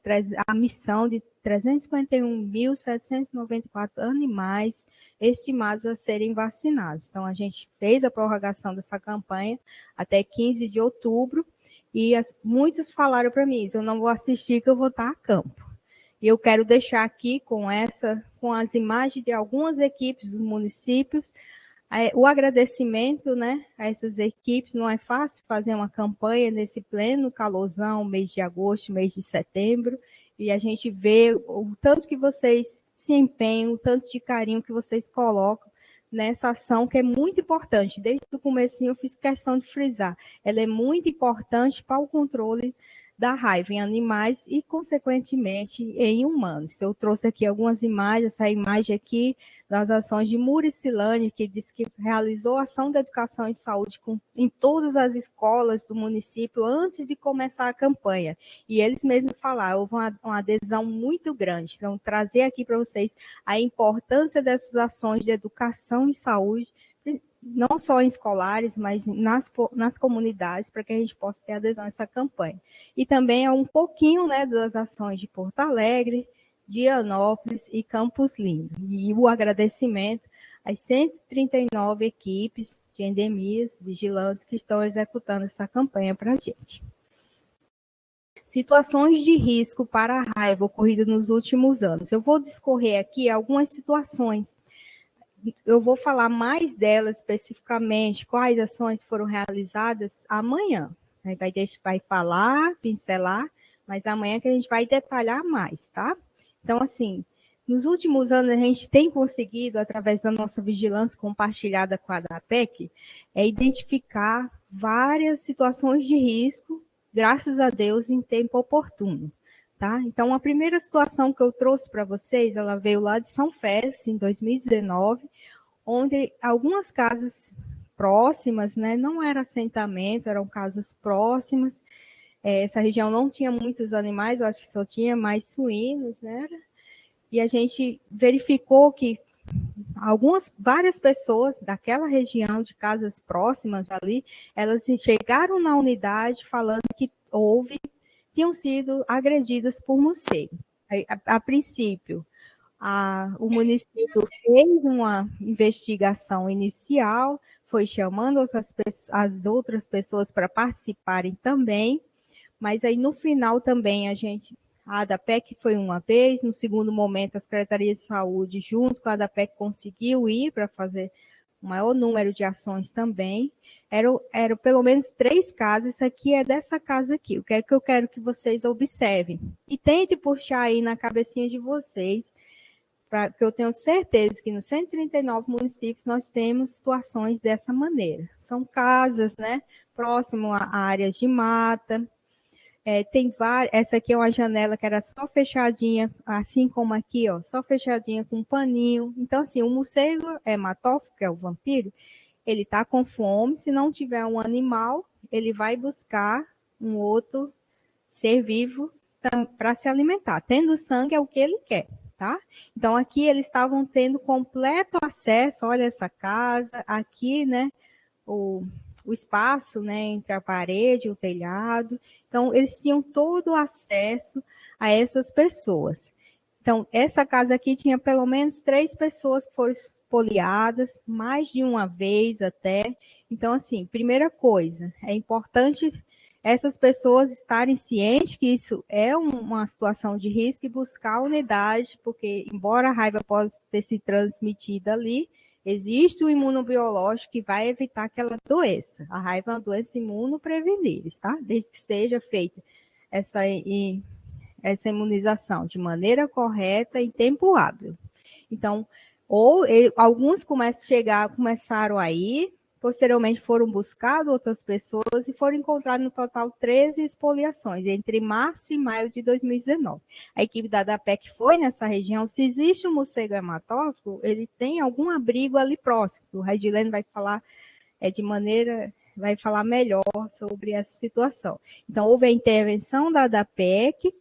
a missão de 351.794 animais estimados a serem vacinados. Então, a gente fez a prorrogação dessa campanha até 15 de outubro, e muitos falaram para mim, eu não vou assistir que eu vou estar a campo. E eu quero deixar aqui com as imagens de algumas equipes dos municípios, o agradecimento, né, a essas equipes. Não é fácil fazer uma campanha nesse pleno calorzão, mês de agosto, mês de setembro, e a gente vê o tanto que vocês se empenham, o tanto de carinho que vocês colocam nessa ação, que é muito importante. Desde o comecinho eu fiz questão de frisar. Ela é muito importante para o controle da raiva em animais e, consequentemente, em humanos. Eu trouxe aqui algumas imagens, essa imagem aqui das ações de Muricilane, que diz que realizou ação de educação em saúde em todas as escolas do município antes de começar a campanha. E eles mesmos falaram, houve uma adesão muito grande. Então, trazer aqui para vocês a importância dessas ações de educação em saúde, não só em escolares, mas nas comunidades, para que a gente possa ter adesão a essa campanha. E também é um pouquinho, né, das ações de Porto Alegre, de Dianópolis e Campos Lindo. E o agradecimento às 139 equipes de endemias, vigilantes, que estão executando essa campanha para a gente. Situações de risco para a raiva ocorridas nos últimos anos. Eu vou discorrer aqui algumas situações. Eu vou falar mais delas especificamente, quais ações foram realizadas amanhã. Vai falar, pincelar, mas amanhã que a gente vai detalhar mais, tá? Então, assim, nos últimos anos a gente tem conseguido, através da nossa vigilância compartilhada com a ADAPEC, identificar várias situações de risco, graças a Deus, em tempo oportuno. Tá? Então, a primeira situação que eu trouxe para vocês, ela veio lá de São Félix, em 2019, onde algumas casas próximas, né, não era assentamento, eram casas próximas. Essa região não tinha muitos animais, eu acho que só tinha mais suínos, né? E a gente verificou que várias pessoas daquela região, de casas próximas ali, elas chegaram na unidade falando que tinham sido agredidas por morcego. A princípio, o município fez uma investigação inicial, foi chamando as outras pessoas para participarem também, mas aí no final também a ADAPEC foi uma vez, no segundo momento a Secretaria de Saúde, junto com a ADAPEC, conseguiu ir para fazer o maior número de ações também. Eram pelo menos 3 casos, isso aqui é dessa casa aqui, o que é que eu quero que vocês observem. E tente puxar aí na cabecinha de vocês, porque eu tenho certeza que nos 139 municípios nós temos situações dessa maneira. São casas, né, próximo a áreas de mata. Tem várias. Essa aqui é uma janela que era só fechadinha, assim como aqui, ó, só fechadinha com um paninho. Então, assim, o morcego hematófago, que é o vampiro, ele está com fome. Se não tiver um animal, ele vai buscar um outro ser vivo para se alimentar. Tendo sangue é o que ele quer, tá? Então, aqui eles estavam tendo completo acesso. Olha essa casa, aqui, né, o espaço, né, entre a parede e o telhado. Então, eles tinham todo o acesso a essas pessoas. Então, essa casa aqui tinha pelo menos 3 pessoas que foram espoliadas, mais de uma vez até. Então, assim, primeira coisa, é importante essas pessoas estarem cientes que isso é uma situação de risco e buscar a unidade, porque, embora a raiva possa ter se transmitido ali, existe o imunobiológico que vai evitar aquela doença. A raiva é uma doença imunoprevenível, tá? Desde que seja feita essa imunização de maneira correta em tempo hábil. Então, alguns começaram a ir, posteriormente foram buscados outras pessoas e foram encontrados no total 13 expoliações entre março e maio de 2019. A equipe da ADAPEC foi nessa região. Se existe um morcego hematófago, ele tem algum abrigo ali próximo. O Redilene vai falar vai falar melhor sobre essa situação. Então, houve a intervenção da ADAPEC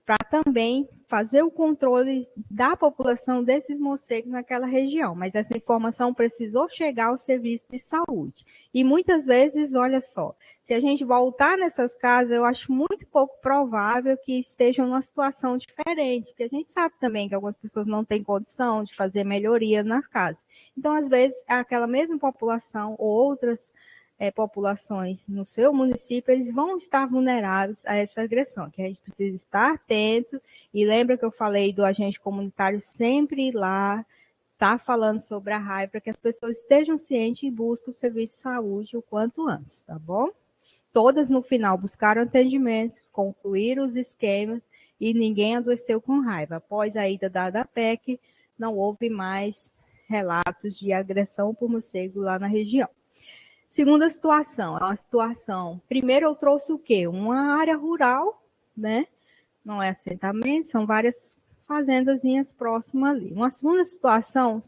para também fazer o controle da população desses morcegos naquela região, mas essa informação precisou chegar ao serviço de saúde. E muitas vezes, olha só, se a gente voltar nessas casas, eu acho muito pouco provável que estejam numa situação diferente, porque a gente sabe também que algumas pessoas não têm condição de fazer melhoria nas casas. Então, às vezes, aquela mesma população ou outras populações no seu município, eles vão estar vulneráveis a essa agressão, que a gente precisa estar atento, e lembra que eu falei do agente comunitário sempre ir lá, tá falando sobre a raiva, para que as pessoas estejam cientes e busquem o serviço de saúde o quanto antes, tá bom? Todas no final buscaram atendimento, concluíram os esquemas e ninguém adoeceu com raiva. Após a ida da ADAPEC, não houve mais relatos de agressão por morcego lá na região. Segunda situação, é uma situação. Primeiro eu trouxe o quê? Uma área rural, né? Não é assentamento, são várias fazendazinhas próximas ali. Uma segunda situação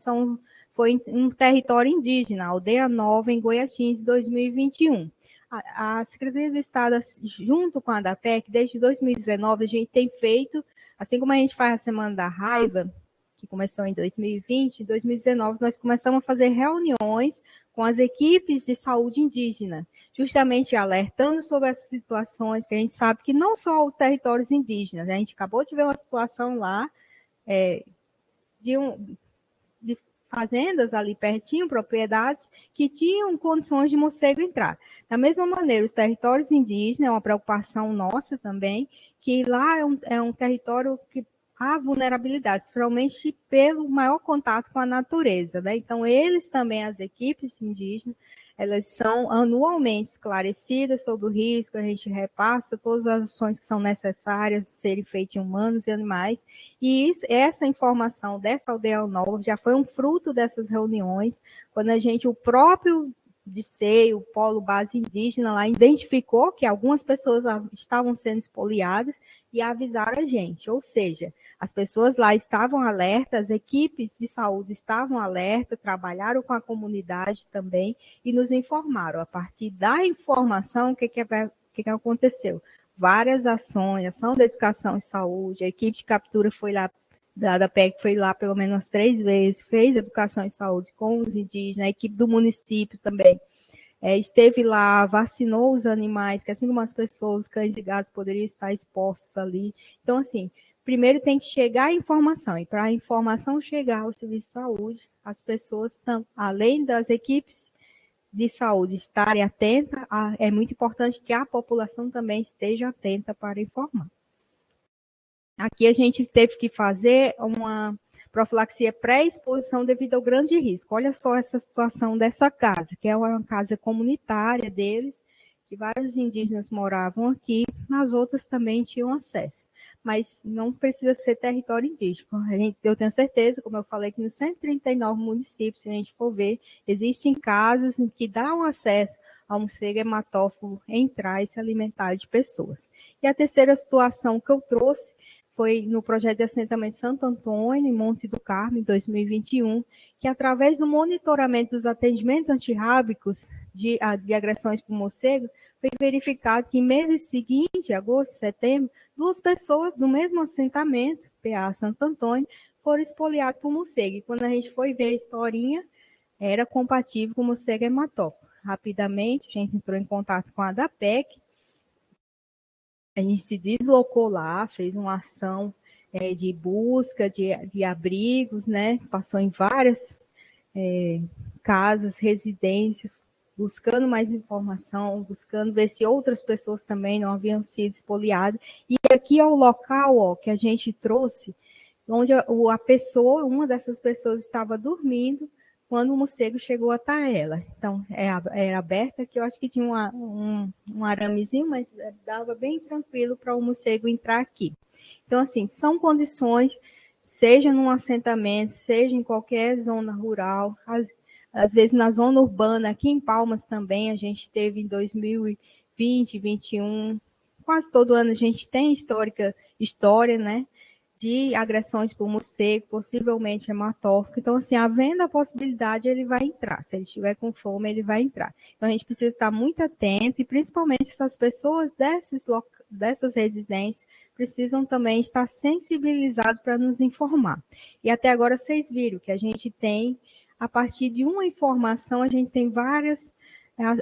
foi em um território indígena, Aldeia Nova, em Goiatins, 2021. A Secretaria do Estado, junto com a ADAPEC, desde 2019, a gente tem feito, assim como a gente faz a Semana da Raiva, que começou em 2020, em 2019, nós começamos a fazer reuniões com as equipes de saúde indígena, justamente alertando sobre essas situações, que a gente sabe que não só os territórios indígenas, né? A gente acabou de ver uma situação lá de fazendas ali pertinho, propriedades, que tinham condições de morcego entrar. Da mesma maneira, os territórios indígenas, é uma preocupação nossa também, que lá é um território que há vulnerabilidade, principalmente pelo maior contato com a natureza, né? Então, eles também, as equipes indígenas, elas são anualmente esclarecidas sobre o risco, a gente repassa todas as ações que são necessárias serem feitas em humanos e animais, e essa informação dessa aldeia nova já foi um fruto dessas reuniões, quando o próprio DICEI, o Polo Base Indígena lá, identificou que algumas pessoas estavam sendo espoliadas e avisaram a gente, ou seja, as pessoas lá estavam alertas, as equipes de saúde estavam alertas, trabalharam com a comunidade também e nos informaram. A partir da informação, o que aconteceu? Várias ações, ação de educação e saúde, a equipe de captura foi lá, da PEC foi lá pelo menos 3 vezes, fez educação e saúde com os indígenas, a equipe do município também esteve lá, vacinou os animais, que assim como as pessoas, os cães e gatos poderiam estar expostos ali. Então, assim, primeiro tem que chegar a informação, e para a informação chegar ao serviço de saúde, as pessoas, além das equipes de saúde estarem atentas, é muito importante que a população também esteja atenta para informar. Aqui a gente teve que fazer uma profilaxia pré-exposição devido ao grande risco. Olha só essa situação dessa casa, que é uma casa comunitária deles, que vários indígenas moravam aqui, as outras também tinham acesso. Mas não precisa ser território indígena. Eu tenho certeza, como eu falei, que nos 139 municípios, se a gente for ver, existem casas em que dão acesso ao morcego hematófago entrar e se alimentar de pessoas. E a terceira situação que eu trouxe foi no projeto de assentamento Santo Antônio, em Monte do Carmo, em 2021, que através do monitoramento dos atendimentos antirrábicos de agressões por morcego, foi verificado que em meses seguintes, agosto, setembro, 2 pessoas do mesmo assentamento, PA Santo Antônio, foram espoliadas por morcego. E quando a gente foi ver a historinha, era compatível com o morcego hematófago. Rapidamente, a gente entrou em contato com a ADAPEC, a gente se deslocou lá, fez uma ação de busca de abrigos, né? Passou em várias casas, residências, buscando mais informação, buscando ver se outras pessoas também não haviam sido espoliadas. E aqui é o local que a gente trouxe, onde a pessoa, uma dessas pessoas estava dormindo, quando o morcego chegou até ela. Então, era aberta, que eu acho que tinha um aramezinho, mas dava bem tranquilo para o morcego entrar aqui. Então, assim, são condições, seja num assentamento, seja em qualquer zona rural, às vezes na zona urbana, aqui em Palmas também, a gente teve em 2020, 2021, quase todo ano a gente tem história, né? De agressões por morcego, possivelmente hematófago. Então, assim, havendo a possibilidade, ele vai entrar. Se ele estiver com fome, ele vai entrar. Então, a gente precisa estar muito atento, e principalmente essas pessoas dessas residências precisam também estar sensibilizados para nos informar. E até agora vocês viram que a gente tem, a partir de uma informação, a gente tem várias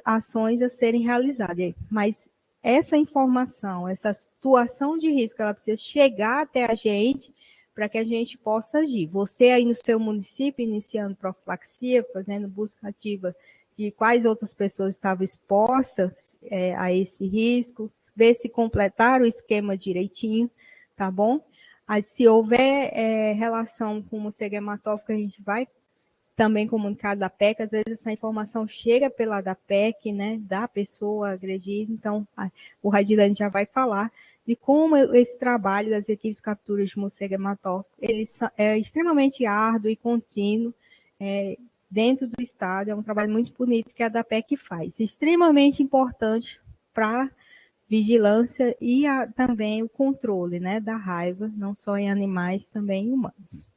ações a serem realizadas, mas essa informação, essa situação de risco, ela precisa chegar até a gente para que a gente possa agir. Você aí no seu município, iniciando profilaxia, fazendo busca ativa de quais outras pessoas estavam expostas a esse risco, ver se completaram o esquema direitinho, tá bom? Aí, se houver relação com o morcego hematófago, a gente vai também comunicar da PEC, às vezes essa informação chega pela da PEC, né, da pessoa agredida, então o Radilane já vai falar de como esse trabalho das equipes de captura de morcego hematófago, ele é extremamente árduo e contínuo, dentro do Estado, é um trabalho muito bonito que a da PEC faz, extremamente importante para vigilância e também o controle, né, da raiva, não só em animais, também em humanos.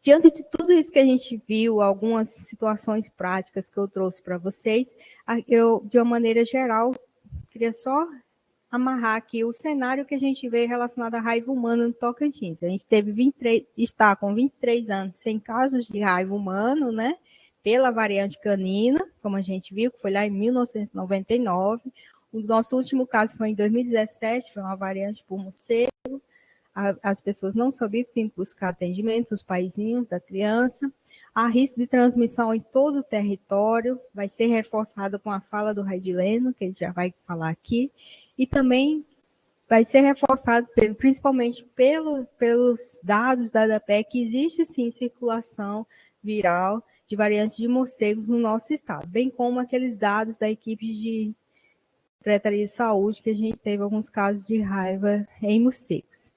Diante de tudo isso que a gente viu, algumas situações práticas que eu trouxe para vocês, eu, de uma maneira geral, queria só amarrar aqui o cenário que a gente vê relacionado à raiva humana no Tocantins. A gente está com 23 anos sem casos de raiva humana, né? Pela variante canina, como a gente viu, que foi lá em 1999. O nosso último caso foi em 2017, foi uma variante por morcego. As pessoas não sabiam que tinham que buscar atendimento, os paizinhos da criança. Há risco de transmissão em todo o território, vai ser reforçado com a fala do Raidileno, que ele já vai falar aqui, e também vai ser reforçado principalmente pelos dados da ADAPEC, que existe sim circulação viral de variantes de morcegos no nosso estado, bem como aqueles dados da equipe de Secretaria de Saúde, que a gente teve alguns casos de raiva em morcegos.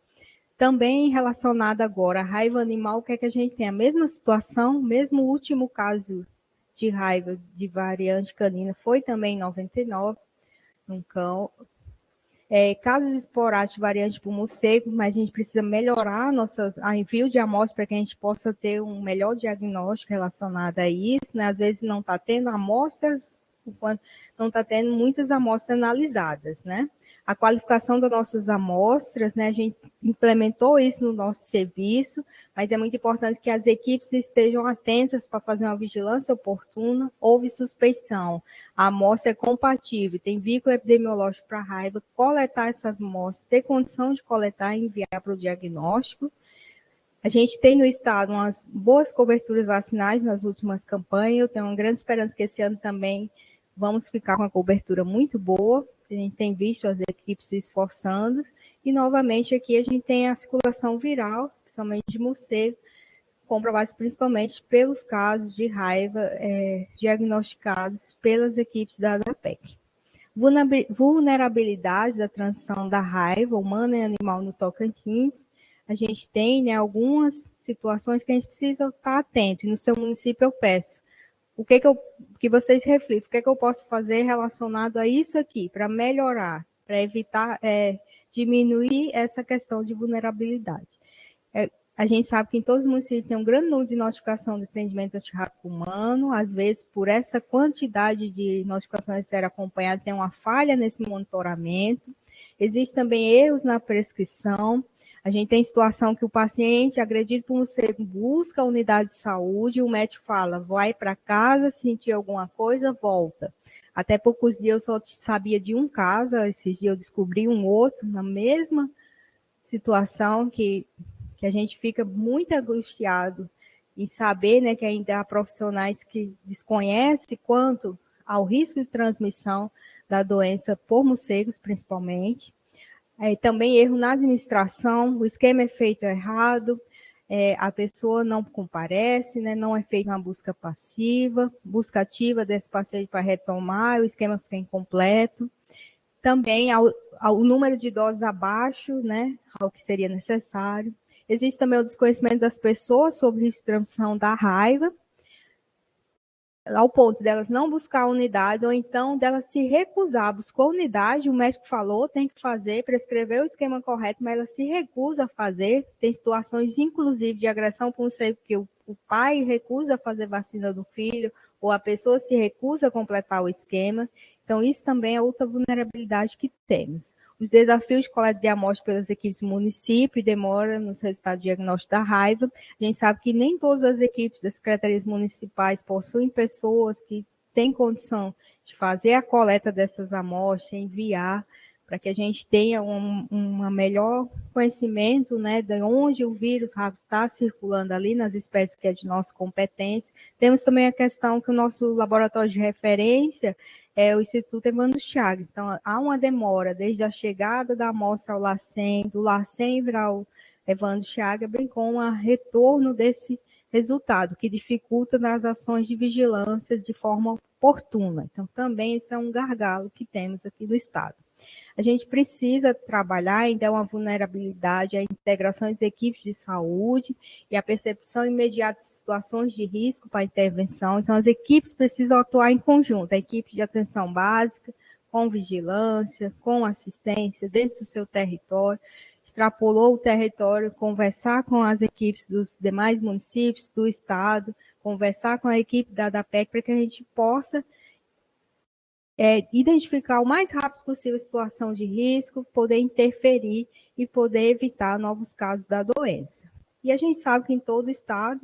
Também relacionado agora à raiva animal, o que é que a gente tem? A mesma situação, mesmo o último caso de raiva de variante canina foi também em 99, num cão. Casos esporádicos de variante por morcego, mas a gente precisa melhorar a envio de amostras para que a gente possa ter um melhor diagnóstico relacionado a isso, né? Às vezes não está tendo amostras, não está tendo muitas amostras analisadas, né? A qualificação das nossas amostras, né? A gente implementou isso no nosso serviço, mas é muito importante que as equipes estejam atentas para fazer uma vigilância oportuna. Houve suspeição, a amostra é compatível, tem vínculo epidemiológico para raiva, coletar essas amostras, ter condição de coletar e enviar para o diagnóstico. A gente tem no estado umas boas coberturas vacinais nas últimas campanhas, eu tenho uma grande esperança que esse ano também vamos ficar com uma cobertura muito boa, a gente tem visto as equipes se esforçando, e novamente aqui a gente tem a circulação viral, principalmente de morcego, comprovados principalmente pelos casos de raiva diagnosticados pelas equipes da ADAPEC. Vulnerabilidades da transição da raiva humana e animal no Tocantins, a gente tem, né, algumas situações que a gente precisa estar atento, e no seu município eu peço, que vocês reflitam, o que eu posso fazer relacionado a isso aqui, para melhorar, para evitar, diminuir essa questão de vulnerabilidade. A gente sabe que em todos os municípios tem um grande número de notificação de atendimento antirrábico humano, às vezes por essa quantidade de notificações a ser acompanhada, tem uma falha nesse monitoramento, existem também erros na prescrição. A gente tem situação que o paciente agredido por morcego busca a unidade de saúde, o médico fala, vai para casa, sentir alguma coisa, volta. Até poucos dias eu só sabia de um caso, esses dias eu descobri um outro, na mesma situação que a gente fica muito angustiado em saber, né, que ainda há profissionais que desconhecem quanto ao risco de transmissão da doença por morcegos, principalmente. Também erro na administração, o esquema é feito errado, a pessoa não comparece, né, não é feita uma busca passiva, busca ativa desse paciente para retomar, o esquema fica incompleto. Também ao número de doses abaixo, né, ao que seria necessário. Existe também o desconhecimento das pessoas sobre a transmissão da raiva, ao ponto delas não buscar a unidade, ou então delas se recusar, buscou a unidade, o médico falou, tem que fazer, prescreveu o esquema correto, mas ela se recusa a fazer. Tem situações, inclusive, de agressão por morcego, que o pai recusa fazer vacina do filho, ou a pessoa se recusa a completar o esquema. Então, isso também é outra vulnerabilidade que temos. Os desafios de coleta de amostras pelas equipes do município e demora nos resultados do diagnóstico da raiva. A gente sabe que nem todas as equipes das secretarias municipais possuem pessoas que têm condição de fazer a coleta dessas amostras, enviar, para que a gente tenha um melhor conhecimento, né, de onde o vírus está circulando ali nas espécies que é de nossa competência. Temos também a questão que o nosso laboratório de referência é o Instituto Evandro Chagas. Então, há uma demora desde a chegada da amostra ao LACEN, do LACEN virar o Evandro Chagas, bem como o retorno desse resultado, que dificulta nas ações de vigilância de forma oportuna. Então, também esse é um gargalo que temos aqui do Estado. A gente precisa trabalhar ainda uma vulnerabilidade, a integração das equipes de saúde e a percepção imediata de situações de risco para a intervenção. Então, as equipes precisam atuar em conjunto, a equipe de atenção básica, com vigilância, com assistência, dentro do seu território, extrapolou o território, conversar com as equipes dos demais municípios, do Estado, conversar com a equipe da ADAPEC para que a gente possa identificar o mais rápido possível a situação de risco, poder interferir e poder evitar novos casos da doença. E a gente sabe que em todo o estado,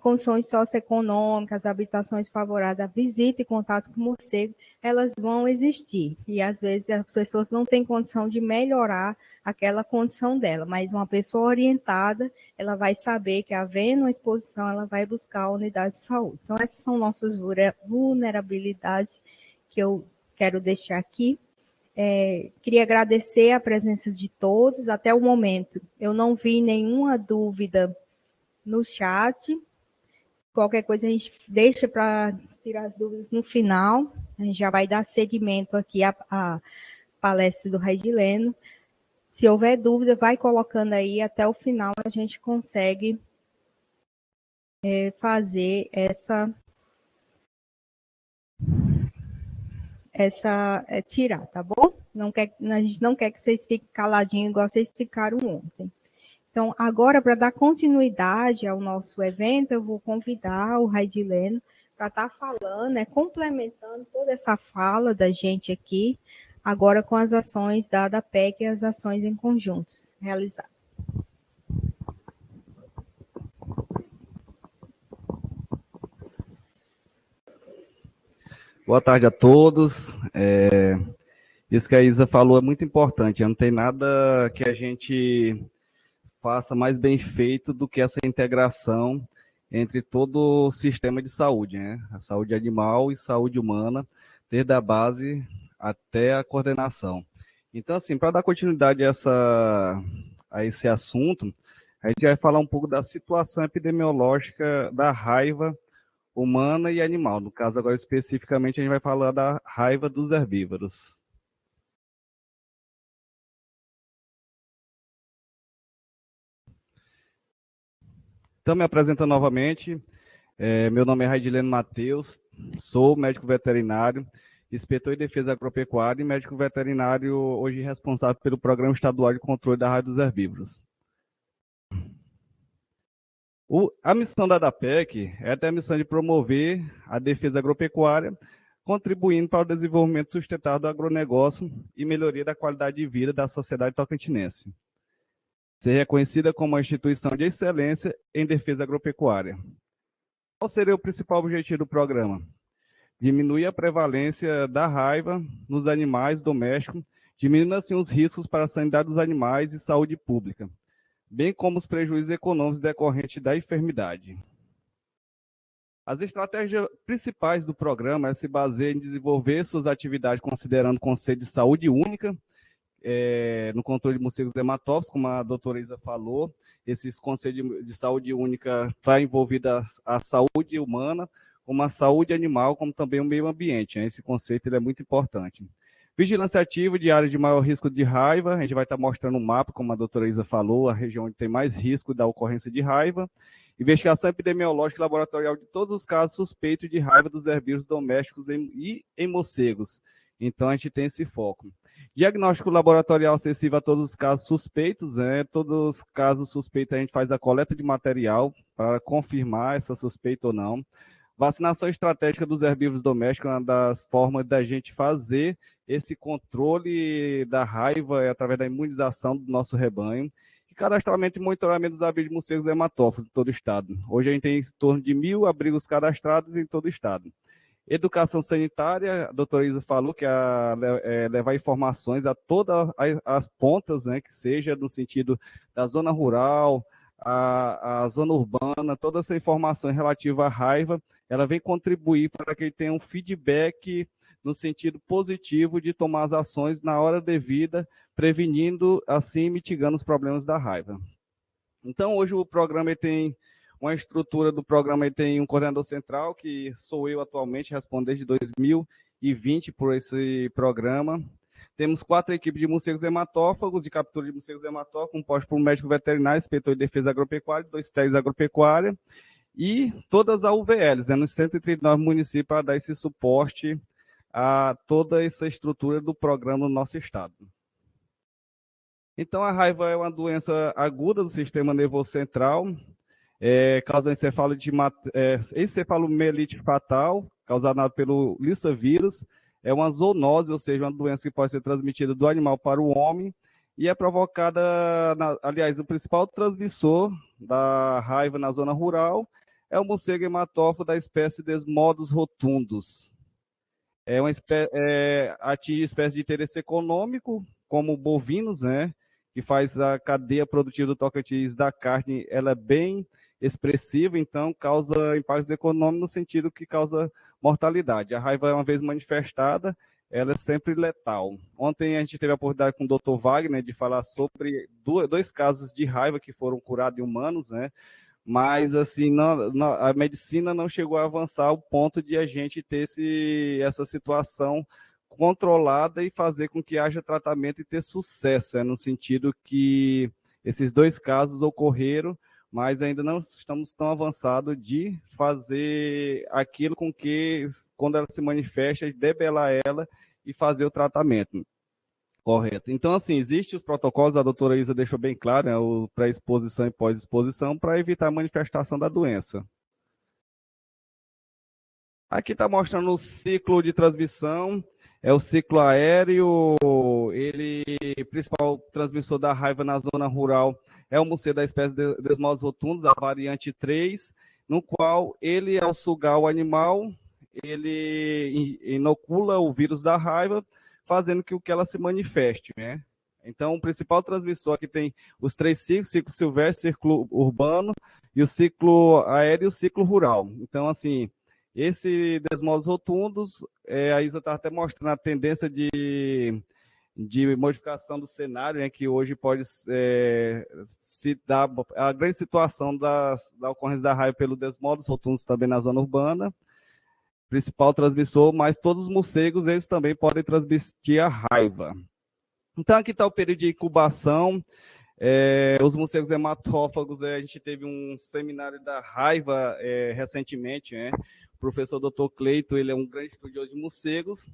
condições socioeconômicas, habitações favoráveis à visita e contato com o morcego, elas vão existir. E às vezes as pessoas não têm condição de melhorar aquela condição dela, mas uma pessoa orientada, ela vai saber que havendo uma exposição, ela vai buscar a unidade de saúde. Então essas são nossas vulnerabilidades que eu quero deixar aqui. Queria agradecer a presença de todos. Até o momento, eu não vi nenhuma dúvida no chat. Qualquer coisa a gente deixa para tirar as dúvidas no final. A gente já vai dar seguimento aqui à palestra do Raidileno. Se houver dúvida, vai colocando aí. Até o final a gente consegue fazer tirar, tá bom? A gente não quer que vocês fiquem caladinhos igual vocês ficaram ontem. Então, agora, para dar continuidade ao nosso evento, eu vou convidar o Raidileno para estar falando, complementando toda essa fala da gente aqui, agora com as ações da ADAPEC e as ações em conjuntos realizadas. Boa tarde a todos. Isso que a Isa falou é muito importante. Não tem nada que a gente faça mais bem feito do que essa integração entre todo o sistema de saúde, né? A saúde animal e saúde humana, desde a base até a coordenação. Então, assim, para dar continuidade a esse assunto, a gente vai falar um pouco da situação epidemiológica da raiva humana e animal. No caso, agora especificamente, a gente vai falar da raiva dos herbívoros. Então, me apresentando novamente, meu nome é Raidileno Matheus, sou médico veterinário, inspetor de defesa agropecuária e médico veterinário hoje responsável pelo Programa Estadual de Controle da Raiva dos Herbívoros. A missão da ADAPEC é ter a missão de promover a defesa agropecuária, contribuindo para o desenvolvimento sustentável do agronegócio e melhoria da qualidade de vida da sociedade tocantinense. Ser reconhecida como uma instituição de excelência em defesa agropecuária. Qual seria o principal objetivo do programa? Diminuir a prevalência da raiva nos animais domésticos, diminuindo assim os riscos para a sanidade dos animais e saúde pública, bem como os prejuízos econômicos decorrentes da enfermidade. As estratégias principais do programa se baseiam em desenvolver suas atividades considerando o conceito de saúde única, no controle de morcegos hematófagos, como a doutora Isa falou. Esses conceitos de saúde única está envolvida a saúde humana, como a saúde animal, como também o meio ambiente. Esse conceito ele é muito importante. Vigilância ativa de áreas de maior risco de raiva. A gente vai estar mostrando um mapa, como a doutora Isa falou, a região onde tem mais risco da ocorrência de raiva. Investigação epidemiológica laboratorial de todos os casos suspeitos de raiva dos herbívoros domésticos e em morcegos. Então, a gente tem esse foco. Diagnóstico laboratorial acessível a todos os casos suspeitos. Todos os casos suspeitos a gente faz a coleta de material para confirmar essa suspeita ou não. Vacinação estratégica dos herbívoros domésticos é uma das formas da gente fazer esse controle da raiva através da imunização do nosso rebanho. E cadastramento e monitoramento dos abrigos de morcegos hematófagos em todo o estado. Hoje a gente tem em torno de 1.000 abrigos cadastrados em todo o estado. Educação sanitária, a doutora Isa falou que levar informações a todas as pontas, né, que seja no sentido da zona rural, a zona urbana, toda essa informação relativa à raiva, ela vem contribuir para que tenha um feedback no sentido positivo de tomar as ações na hora devida, prevenindo, assim, mitigando os problemas da raiva. Então, hoje o programa tem uma estrutura do programa, ele tem um coordenador central, que sou eu atualmente, respondo desde 2020 por esse programa. Temos 4 equipes de morcegos hematófagos, de captura de morcegos hematófagos, compostas por um médico veterinário, inspetor de defesa agropecuária, 2 técnicos de agropecuária, e todas as UVLs, nos 139 municípios, para dar esse suporte a toda essa estrutura do programa no nosso estado. Então, a raiva é uma doença aguda do sistema nervoso central, causa encefalomielite fatal, causada pelo Lissa vírus, é uma zoonose, ou seja, uma doença que pode ser transmitida do animal para o homem, e é provocada, aliás, o principal transmissor da raiva na zona rural é o morcego hematófago da espécie Desmodus rotundus. Atinge espécies de interesse econômico, como bovinos, né, que faz a cadeia produtiva do Tocantins da carne, ela é bem expressiva, então causa impactos econômicos no sentido que causa mortalidade. A raiva, uma vez manifestada, ela é sempre letal. Ontem a gente teve a oportunidade com o Dr. Wagner de falar sobre 2 casos de raiva que foram curados em humanos, né? Mas assim, a medicina não chegou a avançar ao ponto de a gente ter essa situação controlada e fazer com que haja tratamento e ter sucesso, no sentido que esses 2 casos ocorreram, mas ainda não estamos tão avançados de fazer aquilo com que, quando ela se manifesta, debelar ela e fazer o tratamento. Correto. Então, assim, existem os protocolos, a doutora Isa deixou bem claro, né, o pré-exposição e pós-exposição, para evitar a manifestação da doença. Aqui está mostrando o ciclo de transmissão, é o ciclo aéreo, principal transmissor da raiva na zona rural é o morcego da espécie Desmodus rotundus, a variante 3, no qual ele, ao sugar o animal, ele inocula o vírus da raiva, fazendo que ela se manifeste, né? Então, o principal transmissor aqui tem os 3 ciclos, ciclo silvestre, ciclo urbano, e o ciclo aéreo e o ciclo rural. Então, assim, esse Desmodus rotundus, a Isa está até mostrando a tendência de modificação do cenário, né, que hoje pode se dar a grande situação da ocorrência da raiva pelo Desmodus rotundus também na zona urbana, principal transmissor, mas todos os morcegos, eles também podem transmitir a raiva. Então, aqui está o período de incubação. Os morcegos hematófagos, a gente teve um seminário da raiva recentemente, né? O professor Dr. Cleito, ele é um grande estudioso de morcegos.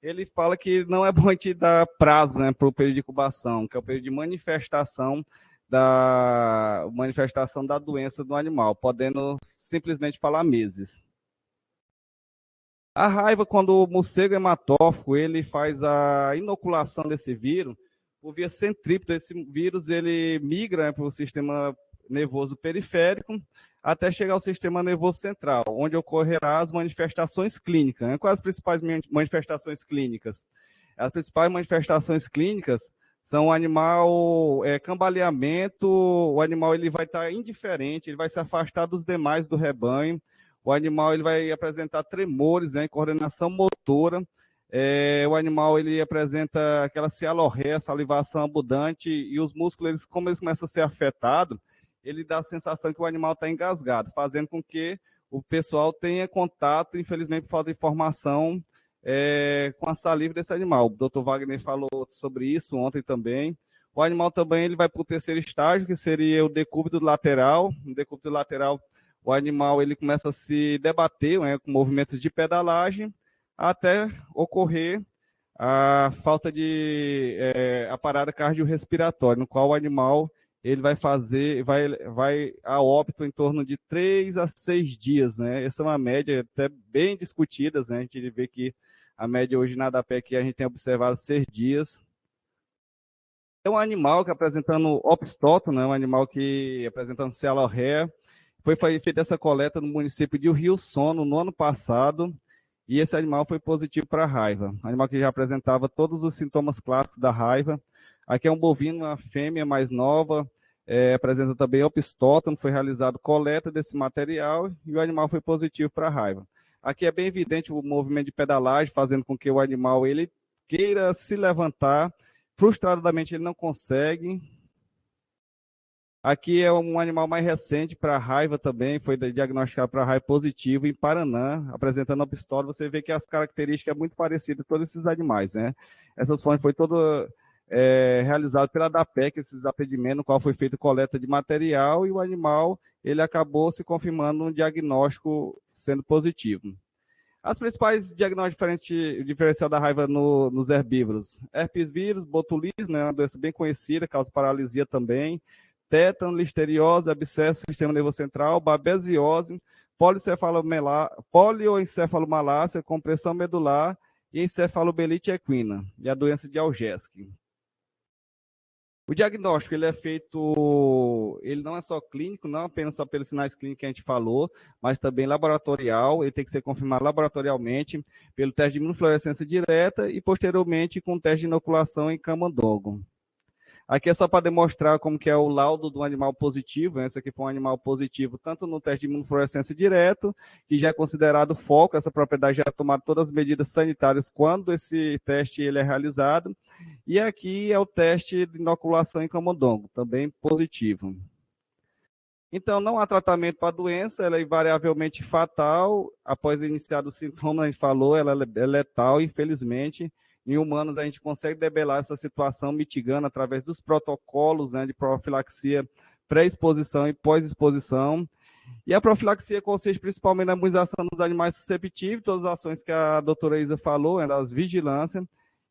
Ele fala que não é bom a gente dar prazo, né, para o período de incubação, que é o período de manifestação da doença do animal, podendo simplesmente falar meses. A raiva, quando o morcego hematófago ele faz a inoculação desse vírus, por via centrípeta, esse vírus ele migra, né, para o sistema nervoso periférico até chegar ao sistema nervoso central, onde ocorrerá as manifestações clínicas. Né? Quais as principais manifestações clínicas? As principais manifestações clínicas são o animal cambaleamento, o animal ele vai estar indiferente, ele vai se afastar dos demais do rebanho, o animal ele vai apresentar tremores, né, coordenação motora, o animal ele apresenta aquela cialorreia, salivação abundante, e os músculos, como eles começam a ser afetados, ele dá a sensação que o animal está engasgado, fazendo com que o pessoal tenha contato, infelizmente por falta de informação, com a saliva desse animal. O Dr. Wagner falou sobre isso ontem também. O animal também ele vai para o terceiro estágio, que seria o decúbito lateral. No decúbito lateral, o animal ele começa a se debater, né, com movimentos de pedalagem, até ocorrer a falta de a parada cardiorrespiratória, no qual o animal ele vai a óbito em torno de 3 a 6 dias, né? Essa é uma média até bem discutida, né? A gente vê que a média hoje na ADAPEC a gente tem observado 6 dias. É um animal que apresentando opstótono, né? Um animal que apresentando cealorreia. Foi feita essa coleta no município de Rio Sono no ano passado, e esse animal foi positivo para a raiva. Animal que já apresentava todos os sintomas clássicos da raiva. Aqui é um bovino, uma fêmea mais nova, apresenta também opstótono, foi realizado coleta desse material e o animal foi positivo para a raiva. Aqui é bem evidente o movimento de pedalagem, fazendo com que o animal ele queira se levantar, frustradamente ele não consegue. Aqui é um animal mais recente para raiva também, foi diagnosticado para raiva positivo em Paraná, apresentando a pistola. Você vê que as características é muito parecidas com todos esses animais, né? Essas foi toda realizado pela DAPEC, esses atendimentos, no qual foi feita coleta de material e o animal ele acabou se confirmando um diagnóstico sendo positivo. As principais diagnósticos diferencial da raiva nos herbívoros: herpes vírus, botulismo, né, uma doença bem conhecida, causa paralisia também, tétano, listeriose, abscesso do sistema nervoso central, babesiose, polioencefalomalácia, compressão medular e encefalobelite equina, e a doença de Algeski. O diagnóstico ele é feito, ele não é só clínico, não apenas só pelos sinais clínicos que a gente falou, mas também laboratorial, ele tem que ser confirmado laboratorialmente pelo teste de imunofluorescência direta e posteriormente com teste de inoculação em camundongo. Aqui é só para demonstrar como que é o laudo do animal positivo. Esse aqui foi um animal positivo tanto no teste de imunofluorescência direto, que já é considerado foco, essa propriedade já é tomada todas as medidas sanitárias quando esse teste ele é realizado. E aqui é o teste de inoculação em camundongo, também positivo. Então, não há tratamento para a doença, ela é invariavelmente fatal. Após iniciar os sintomas, a gente falou, ela é letal, infelizmente. Em humanos, a gente consegue debelar essa situação, mitigando através dos protocolos, né, de profilaxia, pré-exposição e pós-exposição. E a profilaxia consiste principalmente na imunização dos animais susceptíveis, todas as ações que a doutora Isa falou, né, das vigilâncias,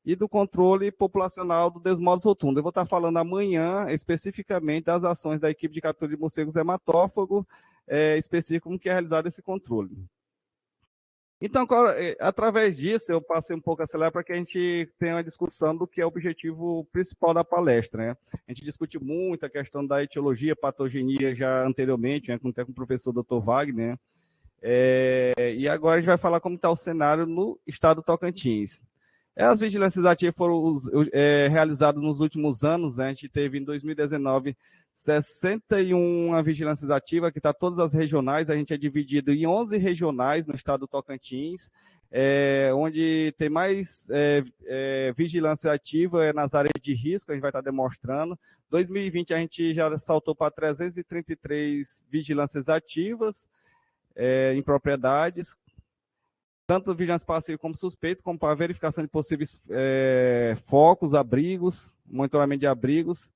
e do controle populacional do Desmodus rotundus. Eu vou estar falando amanhã, especificamente, das ações da equipe de captura de morcegos hematófagos, específico como que é realizado esse controle. Então, através disso, eu passei um pouco acelerado para que a gente tenha uma discussão do que é o objetivo principal da palestra, né? A gente discutiu muito a questão da etiologia, patogenia já anteriormente, né, com o professor Dr. Wagner, e agora a gente vai falar como está o cenário no estado do Tocantins. As vigilâncias ativas foram realizadas nos últimos anos, né? A gente teve em 2019 61 vigilâncias ativas, que está todas as regionais, a gente é dividido em 11 regionais no estado do Tocantins, onde tem mais vigilância ativa nas áreas de risco, a gente vai estar demonstrando. 2020 a gente já saltou para 333 vigilâncias ativas em propriedades, tanto vigilância passiva como suspeito, como para verificação de possíveis focos, abrigos, monitoramento de abrigos.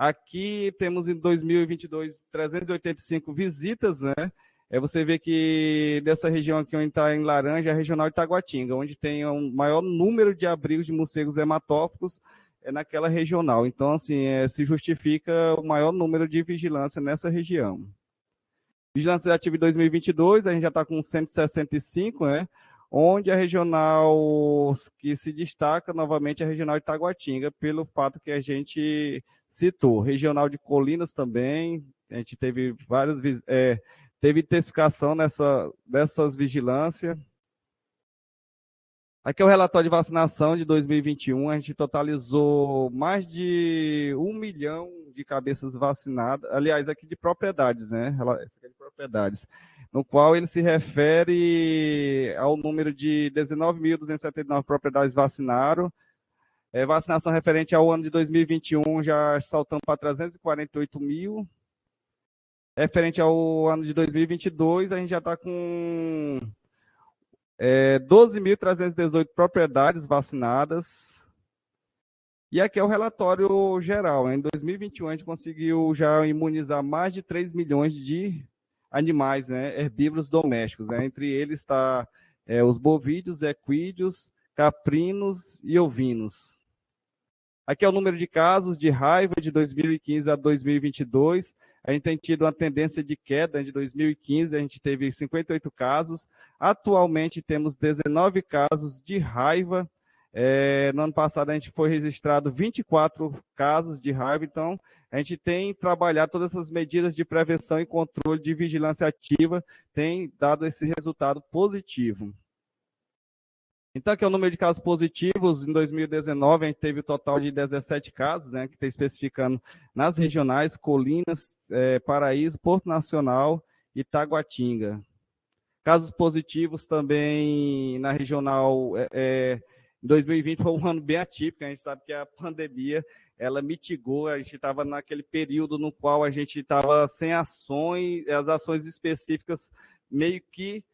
Aqui temos em 2022 385 visitas, né? Você vê que dessa região aqui onde está em laranja, é a regional de Taguatinga, onde tem um maior número de abrigos de morcegos hematófagos naquela regional. Então, assim, se justifica o maior número de vigilância nessa região. Vigilância ativa em 2022, a gente já está com 165, né? Onde a regional que se destaca novamente é a regional de Taguatinga, pelo fato que a gente citou. Regional de Colinas também, a gente teve teve intensificação dessas vigilâncias. Aqui é o relatório de vacinação de 2021, a gente totalizou mais de 1 milhão de cabeças vacinadas, aliás, aqui de propriedades, né? Esse aqui é de propriedades, no qual ele se refere ao número de 19.279 propriedades vacinaram. Vacinação referente ao ano de 2021 já saltando para 348 mil. Referente ao ano de 2022, a gente já está com 12.318 propriedades vacinadas. E aqui é o relatório geral. Em 2021, a gente conseguiu já imunizar mais de 3 milhões de animais, né, herbívoros domésticos. Né? Entre eles está os bovídeos, equídeos, caprinos e ovinos. Aqui é o número de casos de raiva de 2015 a 2022. A gente tem tido uma tendência de queda. De 2015, a gente teve 58 casos. Atualmente, temos 19 casos de raiva. No ano passado, a gente foi registrado 24 casos de raiva. Então, a gente tem trabalhado todas essas medidas de prevenção e controle de vigilância ativa, tem dado esse resultado positivo. Então, aqui é o número de casos positivos. Em 2019, a gente teve um total de 17 casos, né, que está especificando nas regionais Colinas, Paraíso, Porto Nacional e Taguatinga. Casos positivos também na regional, em 2020 foi um ano bem atípico, a gente sabe que a pandemia, ela mitigou, a gente estava naquele período no qual a gente estava sem ações, as ações específicas meio que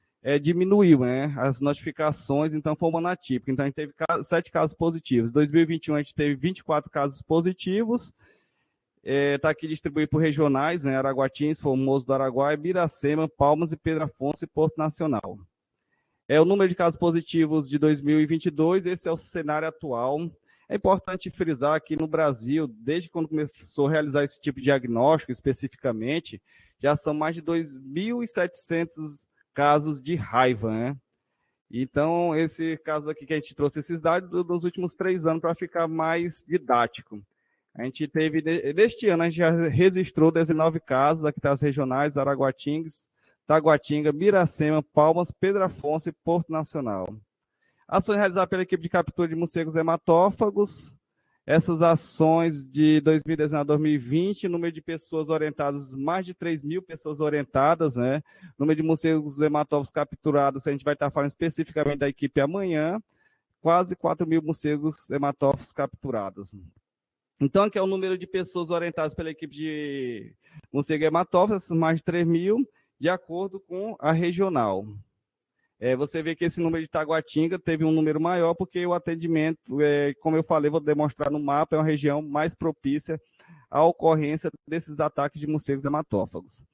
diminuiu, né, as notificações, então foi um ano atípico. Então a gente teve 7 casos positivos. Em 2021 a gente teve 24 casos positivos, está aqui distribuído por regionais, né, Araguatins, Formoso do Araguaia, Biracema, Palmas e Pedro Afonso e Porto Nacional. O número de casos positivos de 2022, esse é o cenário atual. É importante frisar que no Brasil, desde quando começou a realizar esse tipo de diagnóstico especificamente, já são mais de 2.700 casos de raiva, né? Então, esse caso aqui que a gente trouxe esses dados dos últimos 3 anos para ficar mais didático. A gente teve, neste ano, a gente já registrou 19 casos, aqui está as regionais, Araguatinga, Taguatinga, Biracema, Palmas, Pedro Afonso e Porto Nacional. Ações realizadas pela equipe de captura de morcegos hematófagos. Essas ações de 2019 a 2020, número de pessoas orientadas, mais de 3.000 pessoas orientadas, né? Número de morcegos hematófagos capturados, a gente vai estar falando especificamente da equipe amanhã, quase 4.000 morcegos hematófagos capturados. Então, aqui é o número de pessoas orientadas pela equipe de morcego hematófagos, mais de 3.000, de acordo com a regional. Você vê que esse número de Taguatinga teve um número maior, porque o atendimento, como eu falei, vou demonstrar no mapa, é uma região mais propícia à ocorrência desses ataques de morcegos hematófagos.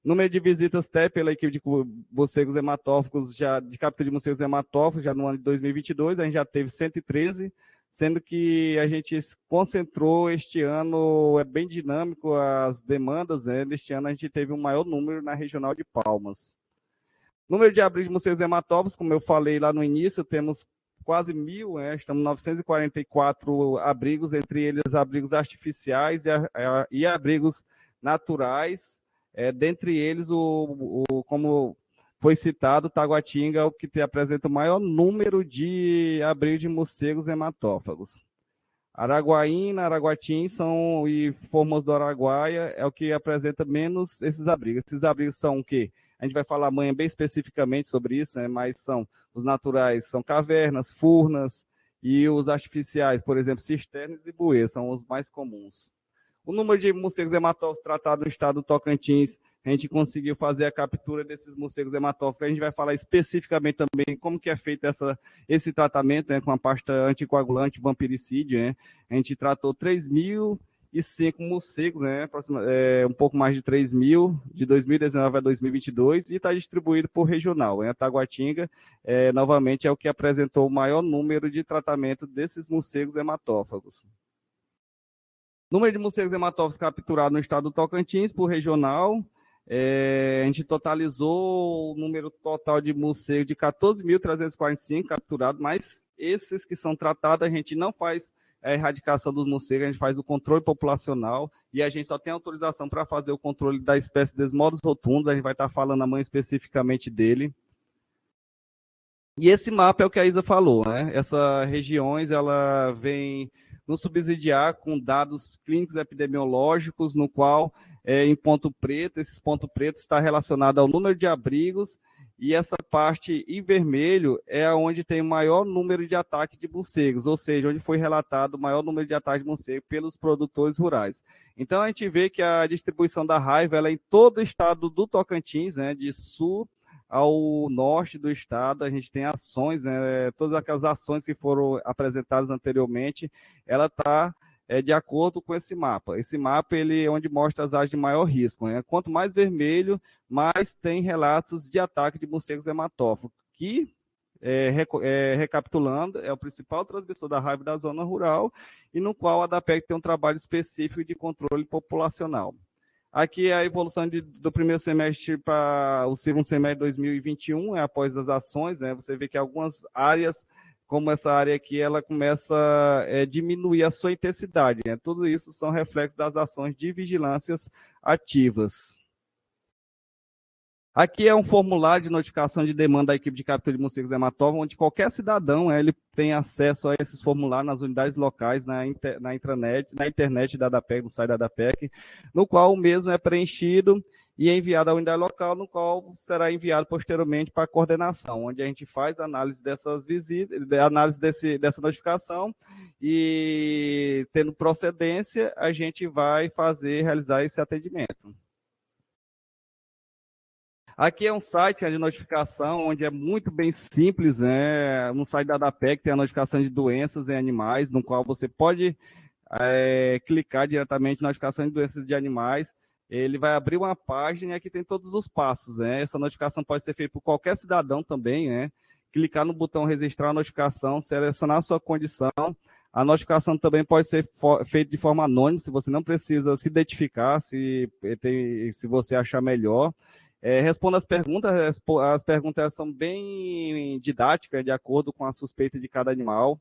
Número de visitas TEP pela equipe de morcegos hematófagos, de captura de morcegos hematófagos, já no ano de 2022, a gente já teve 113, sendo que a gente concentrou este ano, é bem dinâmico as demandas, né? Neste ano a gente teve um maior número na regional de Palmas. Número de abrigos de morcegos hematófagos, como eu falei lá no início, temos quase 1.000, estamos 944 abrigos, entre eles abrigos artificiais e abrigos naturais. Dentre eles, como foi citado, Taguatinga é o que apresenta o maior número de abrigos de morcegos hematófagos. Araguaína, Araguatins e Formoso do Araguaia é o que apresenta menos esses abrigos. Esses abrigos são o quê? A gente vai falar amanhã bem especificamente sobre isso, né? Mas são os naturais, são cavernas, furnas, e os artificiais, por exemplo, cisternas e bueiros, são os mais comuns. O número de morcegos hematófagos tratados no estado do Tocantins, a gente conseguiu fazer a captura desses morcegos hematófagos. A gente vai falar especificamente também como que é feito esse tratamento, né, com a pasta anticoagulante, vampiricídio, né? A gente tratou 3.005 morcegos, né, um pouco mais de 3.000, de 2019 a 2022, e está distribuído por regional. A Taguatinga, novamente, é o que apresentou o maior número de tratamento desses morcegos hematófagos. Número de morcegos hematófagos capturados no estado do Tocantins, por regional, a gente totalizou o número total de morcegos de 14.345 capturados, mas esses que são tratados, a gente não faz a erradicação dos morcegos, a gente faz o controle populacional e a gente só tem autorização para fazer o controle da espécie Desmodus rotundus, a gente vai estar falando amanhã especificamente dele. E esse mapa é o que a Isa falou, né? Essas regiões, ela vem nos subsidiar com dados clínicos epidemiológicos, no qual, em ponto preto, esses pontos pretos está relacionado ao número de abrigos, e essa parte em vermelho é onde tem o maior número de ataques de morcegos, ou seja, onde foi relatado o maior número de ataques de morcegos pelos produtores rurais. Então, a gente vê que a distribuição da raiva ela é em todo o estado do Tocantins, né, de sul ao norte do estado, a gente tem ações, todas aquelas ações que foram apresentadas anteriormente, ela está de acordo com esse mapa. Esse mapa ele é onde mostra as áreas de maior risco, né? Quanto mais vermelho, mais tem relatos de ataque de morcegos hematófagos, que recapitulando, é o principal transmissor da raiva da zona rural e no qual a ADAPEC tem um trabalho específico de controle populacional. Aqui é a evolução do primeiro semestre para o segundo semestre de 2021, após as ações, né? Você vê que algumas áreas, como essa área aqui, ela começa a diminuir a sua intensidade, né? Tudo isso são reflexos das ações de vigilâncias ativas. Aqui é um formulário de notificação de demanda da equipe de captura de morcegos hematófagos, onde qualquer cidadão ele tem acesso a esses formulários nas unidades locais, na internet da ADAPEC, no site da ADAPEC, no qual o mesmo é preenchido e é enviado à unidade local, no qual será enviado posteriormente para a coordenação, onde a gente faz análise dessas visitas, análise dessa notificação e, tendo procedência, a gente vai realizar esse atendimento. Aqui é um site de notificação, onde é muito bem simples, né? No site da ADAPEC tem a notificação de doenças em animais, no qual você pode clicar diretamente na notificação de doenças de animais. Ele vai abrir uma página e aqui tem todos os passos, né? Essa notificação pode ser feita por qualquer cidadão também, né? Clicar no botão registrar a notificação, selecionar a sua condição. A notificação também pode ser feita de forma anônima, se você não precisa se identificar, se você achar melhor. Responda as perguntas. As perguntas são bem didáticas, de acordo com a suspeita de cada animal.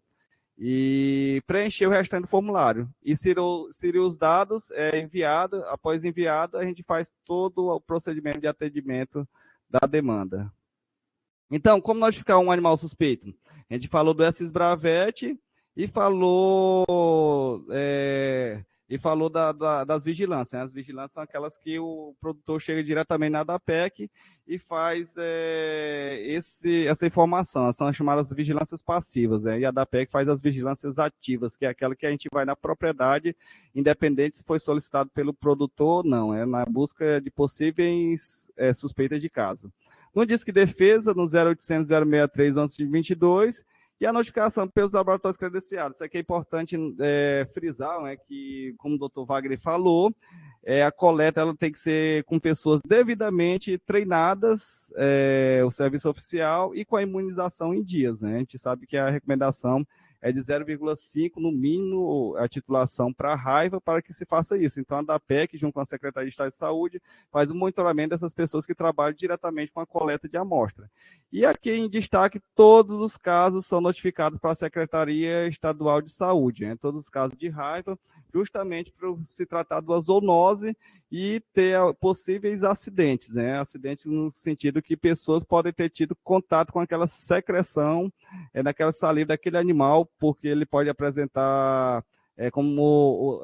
E preencher o restante do formulário. E se os dados enviado, após enviado, a gente faz todo o procedimento de atendimento da demanda. Então, como notificar um animal suspeito? A gente falou do Essis Bravete e falou das vigilâncias, né? As vigilâncias são aquelas que o produtor chega diretamente na ADAPEC e faz essa informação. São as chamadas vigilâncias passivas, né? E a ADAPEC faz as vigilâncias ativas, que é aquela que a gente vai na propriedade, independente se foi solicitado pelo produtor ou não, na busca de possíveis suspeitas de caso. No Disque Defesa, no 0800 063 1122, e a notificação pelos laboratórios credenciados. Isso aqui é importante frisar, né, que, como o doutor Wagner falou, a coleta ela tem que ser com pessoas devidamente treinadas, o serviço oficial, e com a imunização em dias, né? A gente sabe que a recomendação é de 0,5 no mínimo a titulação para raiva para que se faça isso. Então, a ADAPEC, junto com a Secretaria de Estado de Saúde, faz o monitoramento dessas pessoas que trabalham diretamente com a coleta de amostra. E aqui em destaque, todos os casos são notificados para a Secretaria Estadual de Saúde, né? Todos os casos de raiva, justamente por se tratar de uma zoonose e ter possíveis acidentes, né? Acidentes no sentido que pessoas podem ter tido contato com aquela secreção, naquela saliva daquele animal, porque ele pode apresentar como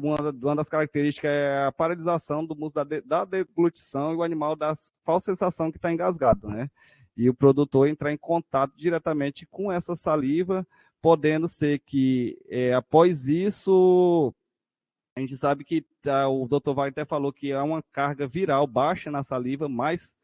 uma das características é a paralisação do músculo da deglutição e o animal dá falsa sensação que está engasgado, né? E o produtor entrar em contato diretamente com essa saliva, podendo ser que após isso, a gente sabe que o Dr. Wagner até falou que há uma carga viral baixa na saliva, mas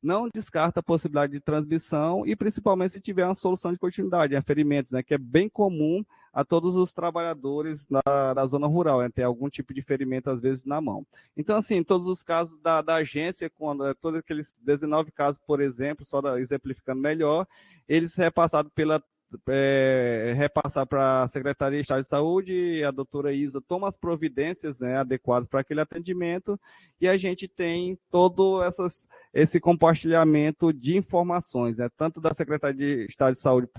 não descarta a possibilidade de transmissão e principalmente se tiver uma solução de continuidade, ferimentos, né, que é bem comum a todos os trabalhadores da zona rural, ter algum tipo de ferimento, às vezes, na mão. Então, assim, todos os casos da agência, todos aqueles 19 casos, por exemplo, só exemplificando melhor, eles repassados repassar para a Secretaria de Estado de Saúde, e a doutora Isa toma as providências, né, adequadas para aquele atendimento, e a gente tem todo esse compartilhamento de informações, né, tanto da Secretaria de Estado de Saúde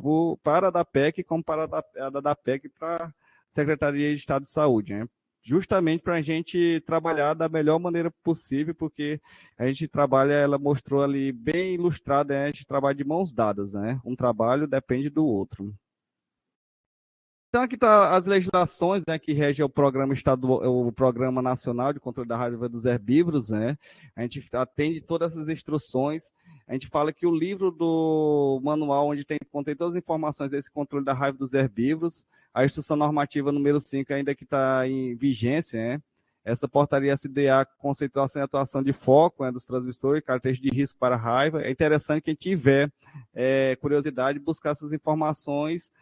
para a DAPEC, como para a da DAPEC para a Secretaria de Estado de Saúde, né, justamente para a gente trabalhar da melhor maneira possível, porque a gente trabalha, ela mostrou ali bem ilustrada, né? A gente trabalha de mãos dadas, né? Um trabalho depende do outro. Então, aqui está as legislações, né, que regem o programa estadual, o Programa Nacional de Controle da Raiva dos Herbívoros, né? A gente atende todas essas instruções. A gente fala que o livro do manual, onde contém todas as informações desse controle da raiva dos herbívoros, a instrução normativa número 5 ainda que está em vigência, né? Essa portaria SDA, conceituação e atuação de foco, né, dos transmissores, características de risco para raiva. É interessante quem tiver curiosidade buscar essas informações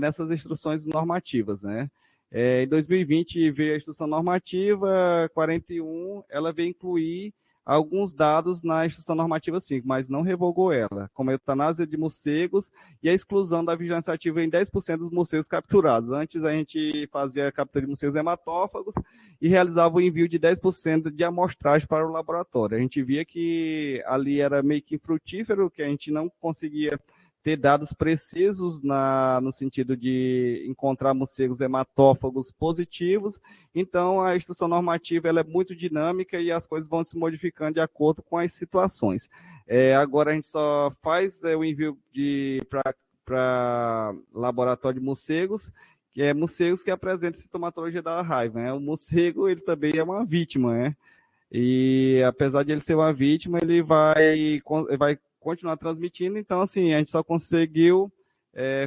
nessas instruções normativas, né? Em 2020 veio a instrução normativa 41, ela veio incluir alguns dados na Instrução Normativa 5, mas não revogou ela, como a eutanásia de morcegos e a exclusão da vigilância ativa em 10% dos morcegos capturados. Antes a gente fazia a captura de morcegos hematófagos e realizava o envio de 10% de amostragem para o laboratório. A gente via que ali era meio que infrutífero, que a gente não conseguia ter dados precisos no sentido de encontrar morcegos hematófagos positivos. Então, a instrução normativa ela é muito dinâmica e as coisas vão se modificando de acordo com as situações. Agora, a gente só faz o envio para laboratório de morcegos, que é morcegos que apresentam sintomatologia da raiva. Né? O morcego ele também é uma vítima, né? E apesar de ele ser uma vítima, ele vai continuar transmitindo. Então, assim, a gente só conseguiu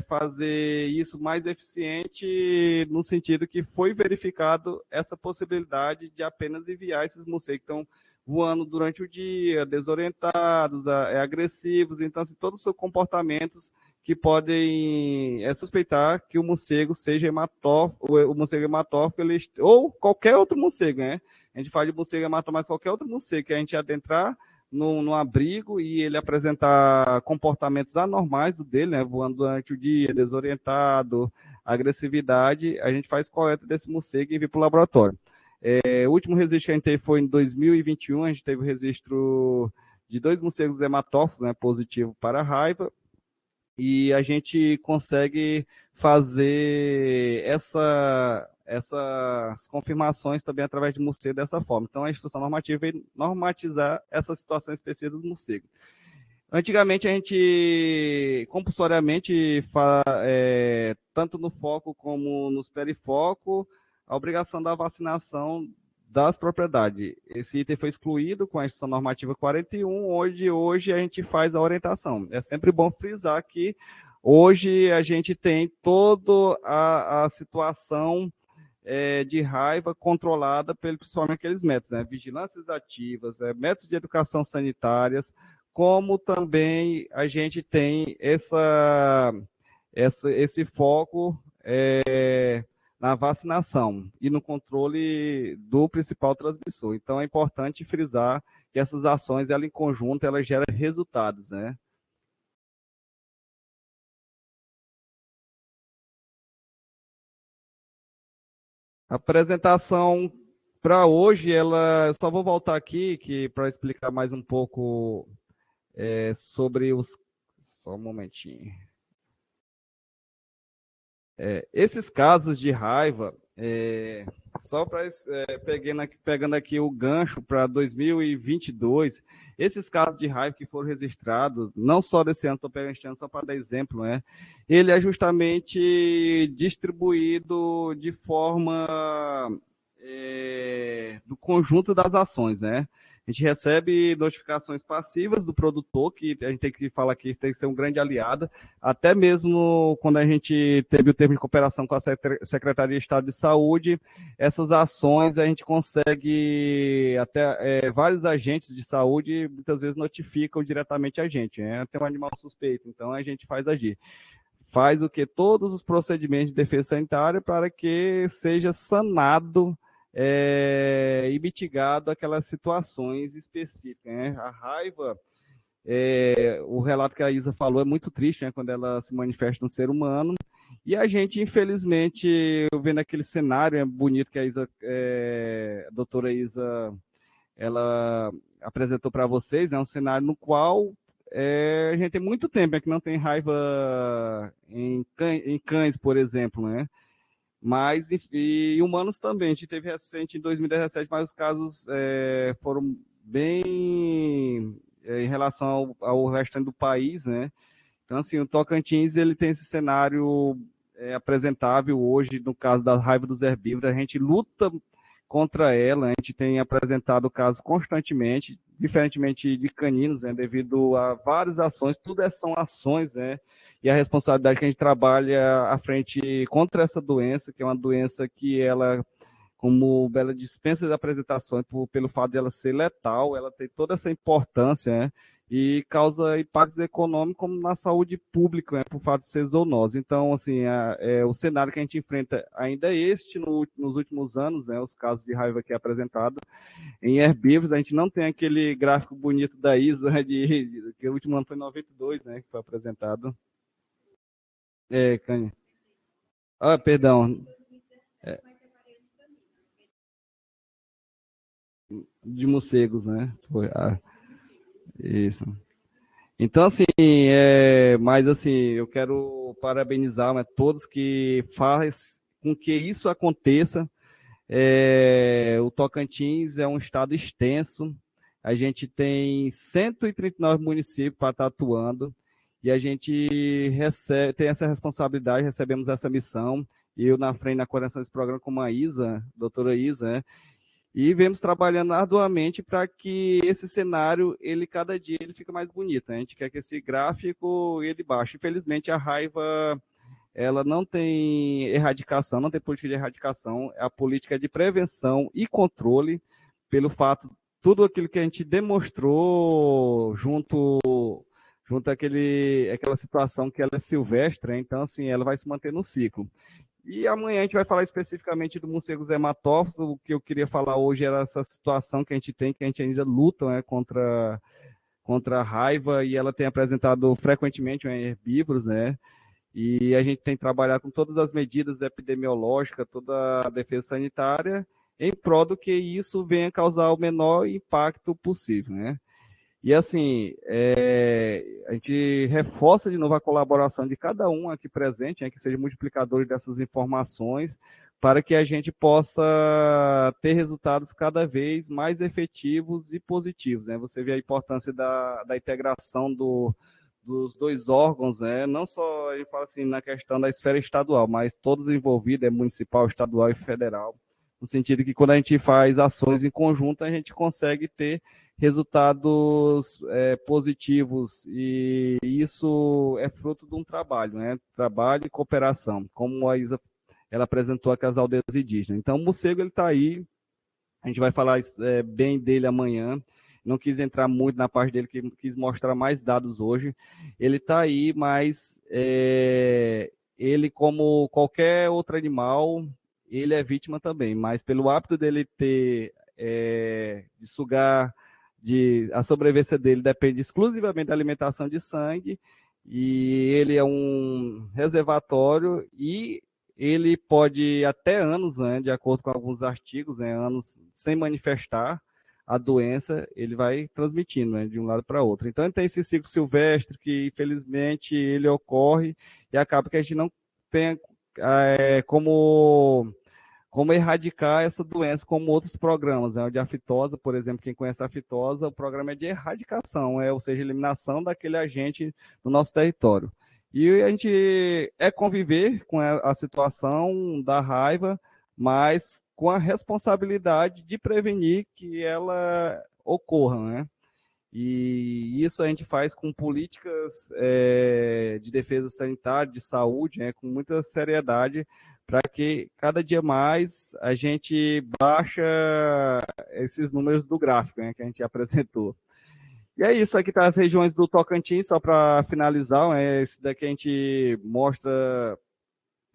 fazer isso mais eficiente no sentido que foi verificado essa possibilidade de apenas enviar esses morcegos que estão voando durante o dia, desorientados, agressivos. Então, assim, todos os seus comportamentos que podem suspeitar que o morcego seja hematófago, o morcego hematófago, ou qualquer outro morcego, né? A gente fala de morcego hematófago, mas qualquer outro morcego que a gente adentrar no abrigo e ele apresentar comportamentos anormais dele, né? Voando durante o dia, desorientado, agressividade, a gente faz coleta desse morcego e envia para o laboratório. O último registro que a gente teve foi em 2021, a gente teve o registro de 2 morcegos hematófagos, né, positivo para raiva, e a gente consegue fazer essas confirmações também através de morcego dessa forma. Então, a instrução normativa veio normatizar essa situação específica dos morcegos. Antigamente, a gente compulsoriamente, tanto no foco como nos perifocos, a obrigação da vacinação das propriedades. Esse item foi excluído com a instrução normativa 41, onde hoje a gente faz a orientação. É sempre bom frisar que hoje a gente tem toda a situação de raiva controlada principalmente aqueles métodos, né? Vigilâncias ativas, métodos de educação sanitárias, como também a gente tem esse foco na vacinação e no controle do principal transmissor. Então, é importante frisar que essas ações, ela, em conjunto, elas geram resultados, né? A apresentação para hoje, só vou voltar aqui para explicar mais um pouco sobre os... Só um momentinho. Esses casos de raiva, só para pegando aqui o gancho para 2022, esses casos de raiva que foram registrados, não só desse ano, estou pegando este ano só para dar exemplo, né? Ele é justamente distribuído de forma do conjunto das ações, né? A gente recebe notificações passivas do produtor, que a gente tem que falar que tem que ser um grande aliado, até mesmo quando a gente teve o termo de cooperação com a Secretaria de Estado de Saúde, essas ações a gente consegue, até vários agentes de saúde muitas vezes notificam diretamente a gente, né? Tem um animal suspeito, então a gente faz agir. Faz o que? Todos os procedimentos de defesa sanitária para que seja sanado e mitigado aquelas situações específicas, né? A raiva, o relato que a Isa falou é muito triste, né? Quando ela se manifesta no ser humano. E a gente, infelizmente, vendo aquele cenário bonito que a doutora Isa, ela apresentou para vocês, é um cenário no qual a gente tem muito tempo que não tem raiva em cães, por exemplo, né? Mas, e humanos também. A gente teve recente, em 2017, mas os casos foram bem em relação ao restante do país, né? Então, assim, o Tocantins, ele tem esse cenário apresentável hoje, no caso da raiva dos herbívoros. A gente luta contra ela, a gente tem apresentado casos constantemente, diferentemente de caninos, né, devido a várias ações, tudo são ações, né, e a responsabilidade que a gente trabalha à frente contra essa doença, que é uma doença que ela, como ela dispensa de apresentações, pelo fato de ela ser letal, ela tem toda essa importância, né, e causa impactos econômicos como na saúde pública, né, por fato de ser zoonose. Então, assim, o cenário que a gente enfrenta ainda é este nos últimos anos, né, os casos de raiva aqui apresentados. Em herbívoros, a gente não tem aquele gráfico bonito da ISA, né, que o último ano foi 92, né, que foi apresentado. Cândido. Perdão. De morcegos, né? Isso. Então, assim, mas assim, eu quero parabenizar, né, todos que fazem com que isso aconteça. O Tocantins é um estado extenso, a gente tem 139 municípios para estar atuando, e a gente tem essa responsabilidade, recebemos essa missão, e eu na frente, na coordenação desse programa, com a Isa, doutora Isa, né? E vemos trabalhando arduamente para que esse cenário, ele cada dia ele fica mais bonito. Né? A gente quer que esse gráfico ele baixe. Infelizmente, a raiva ela não tem erradicação, não tem política de erradicação. A política é de prevenção e controle, pelo fato tudo aquilo que a gente demonstrou junto àquela situação que ela é silvestre, né? Então assim ela vai se manter no ciclo. E amanhã a gente vai falar especificamente do morcegos hematófagos. O que eu queria falar hoje era essa situação que a gente tem, que a gente ainda luta, né, contra a raiva, e ela tem apresentado frequentemente em herbívoros, né? E a gente tem trabalhado com todas as medidas epidemiológicas, toda a defesa sanitária, em prol do que isso venha causar o menor impacto possível, né? E assim, a gente reforça de novo a colaboração de cada um aqui presente, né, que seja multiplicador dessas informações, para que a gente possa ter resultados cada vez mais efetivos e positivos. Né? Você vê a importância da integração dos dois órgãos, né? Não só, ele fala assim, na questão da esfera estadual, mas todos envolvidos, municipal, estadual e federal, no sentido que quando a gente faz ações em conjunto, a gente consegue ter resultados positivos, e isso é fruto de um trabalho, né? Trabalho e cooperação, como a Isa ela apresentou aquelas aldeias indígenas. Então, o morcego ele está aí, a gente vai falar bem dele amanhã. Não quis entrar muito na parte dele, que quis mostrar mais dados hoje. Ele está aí, mas ele, como qualquer outro animal, ele é vítima também, mas pelo hábito dele ter de sugar, a sobrevivência dele depende exclusivamente da alimentação de sangue, e ele é um reservatório, e ele pode ir até anos, né, de acordo com alguns artigos, né, anos sem manifestar a doença, ele vai transmitindo, né, de um lado para outro. Então, ele tem esse ciclo silvestre que, infelizmente, ele ocorre, e acaba que a gente não tem como erradicar essa doença, como outros programas, né? O de aftosa, por exemplo, quem conhece a aftosa, o programa é de erradicação, ou seja, eliminação daquele agente no nosso território. E a gente conviver com a situação da raiva, mas com a responsabilidade de prevenir que ela ocorra, né? E isso a gente faz com políticas de defesa sanitária, de saúde, né, com muita seriedade, para que cada dia mais a gente baixa esses números do gráfico, né, que a gente apresentou. E é isso, aqui está as regiões do Tocantins, só para finalizar, né, esse daqui a gente mostra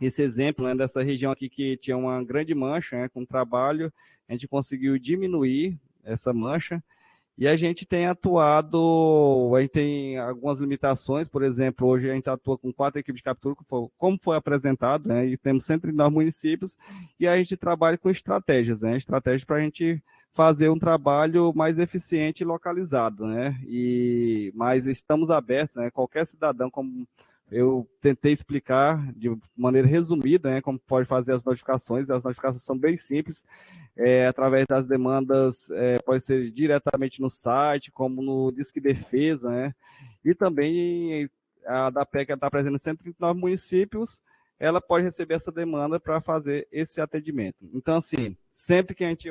esse exemplo, né, dessa região aqui que tinha uma grande mancha, né, com trabalho, a gente conseguiu diminuir essa mancha. E a gente tem atuado, a gente tem algumas limitações, por exemplo, hoje a gente atua com 4 equipes de captura, como foi apresentado, né, e temos 109 municípios, e a gente trabalha com estratégias, né, estratégias para a gente fazer um trabalho mais eficiente e localizado, né, mas estamos abertos, né, qualquer cidadão, como eu tentei explicar de maneira resumida, né, como pode fazer as notificações são bem simples, através das demandas, pode ser diretamente no site, como no Disque Defesa, né? E também a DAPEC está presente em 139 municípios, ela pode receber essa demanda para fazer esse atendimento. Então, assim, sempre que a gente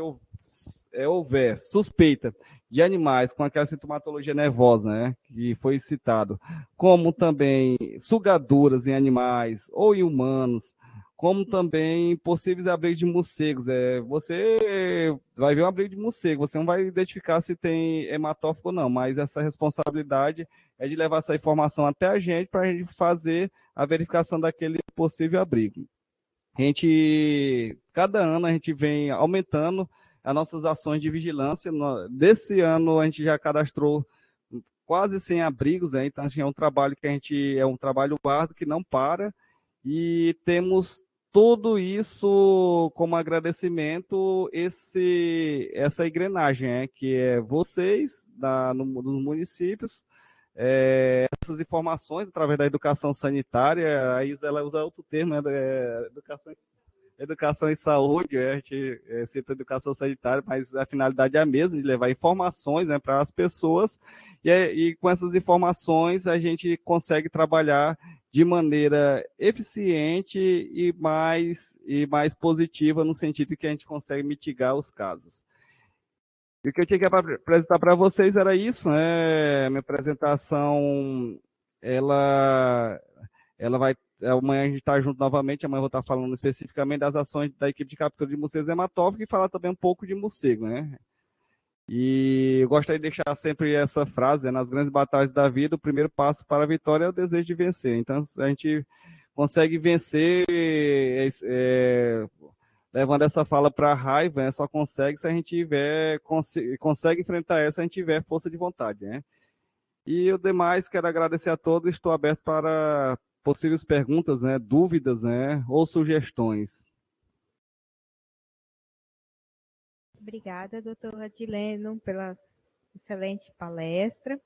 houver suspeita de animais com aquela sintomatologia nervosa, né, que foi citado, como também sugaduras em animais ou em humanos, como também possíveis abrigos de morcegos. Você vai ver um abrigo de morcego, você não vai identificar se tem hematófago ou não, mas essa responsabilidade é de levar essa informação até a gente para a gente fazer a verificação daquele possível abrigo. Cada ano a gente vem aumentando as nossas ações de vigilância. Desse ano a gente já cadastrou quase 100 abrigos, né? Então assim, é um trabalho árduo que não para, e temos tudo isso como agradecimento, essa engrenagem, né? Que é vocês nos municípios, essas informações através da educação sanitária. A Isa ela usa outro termo, né? Educação e saúde, a gente cita educação sanitária, mas a finalidade é a mesma, de levar informações, né, para as pessoas, e com essas informações a gente consegue trabalhar de maneira eficiente e mais positiva, no sentido que a gente consegue mitigar os casos. E o que eu tinha que apresentar para vocês era isso, né? Minha apresentação, ela vai. Amanhã a gente está junto novamente. Amanhã eu vou estar falando especificamente das ações da equipe de captura de morcegos hematófagos e falar também um pouco de morcego, né? E eu gostaria de deixar sempre essa frase, né? Nas grandes batalhas da vida, o primeiro passo para a vitória é o desejo de vencer. Então, a gente consegue vencer levando essa fala para a raiva, né? Só consegue se a gente consegue enfrentar essa, se a gente tiver força de vontade, né? E o demais, quero agradecer a todos, estou aberto para possíveis perguntas, né, dúvidas, né, ou sugestões. Obrigada, doutora Adileno, pela excelente palestra.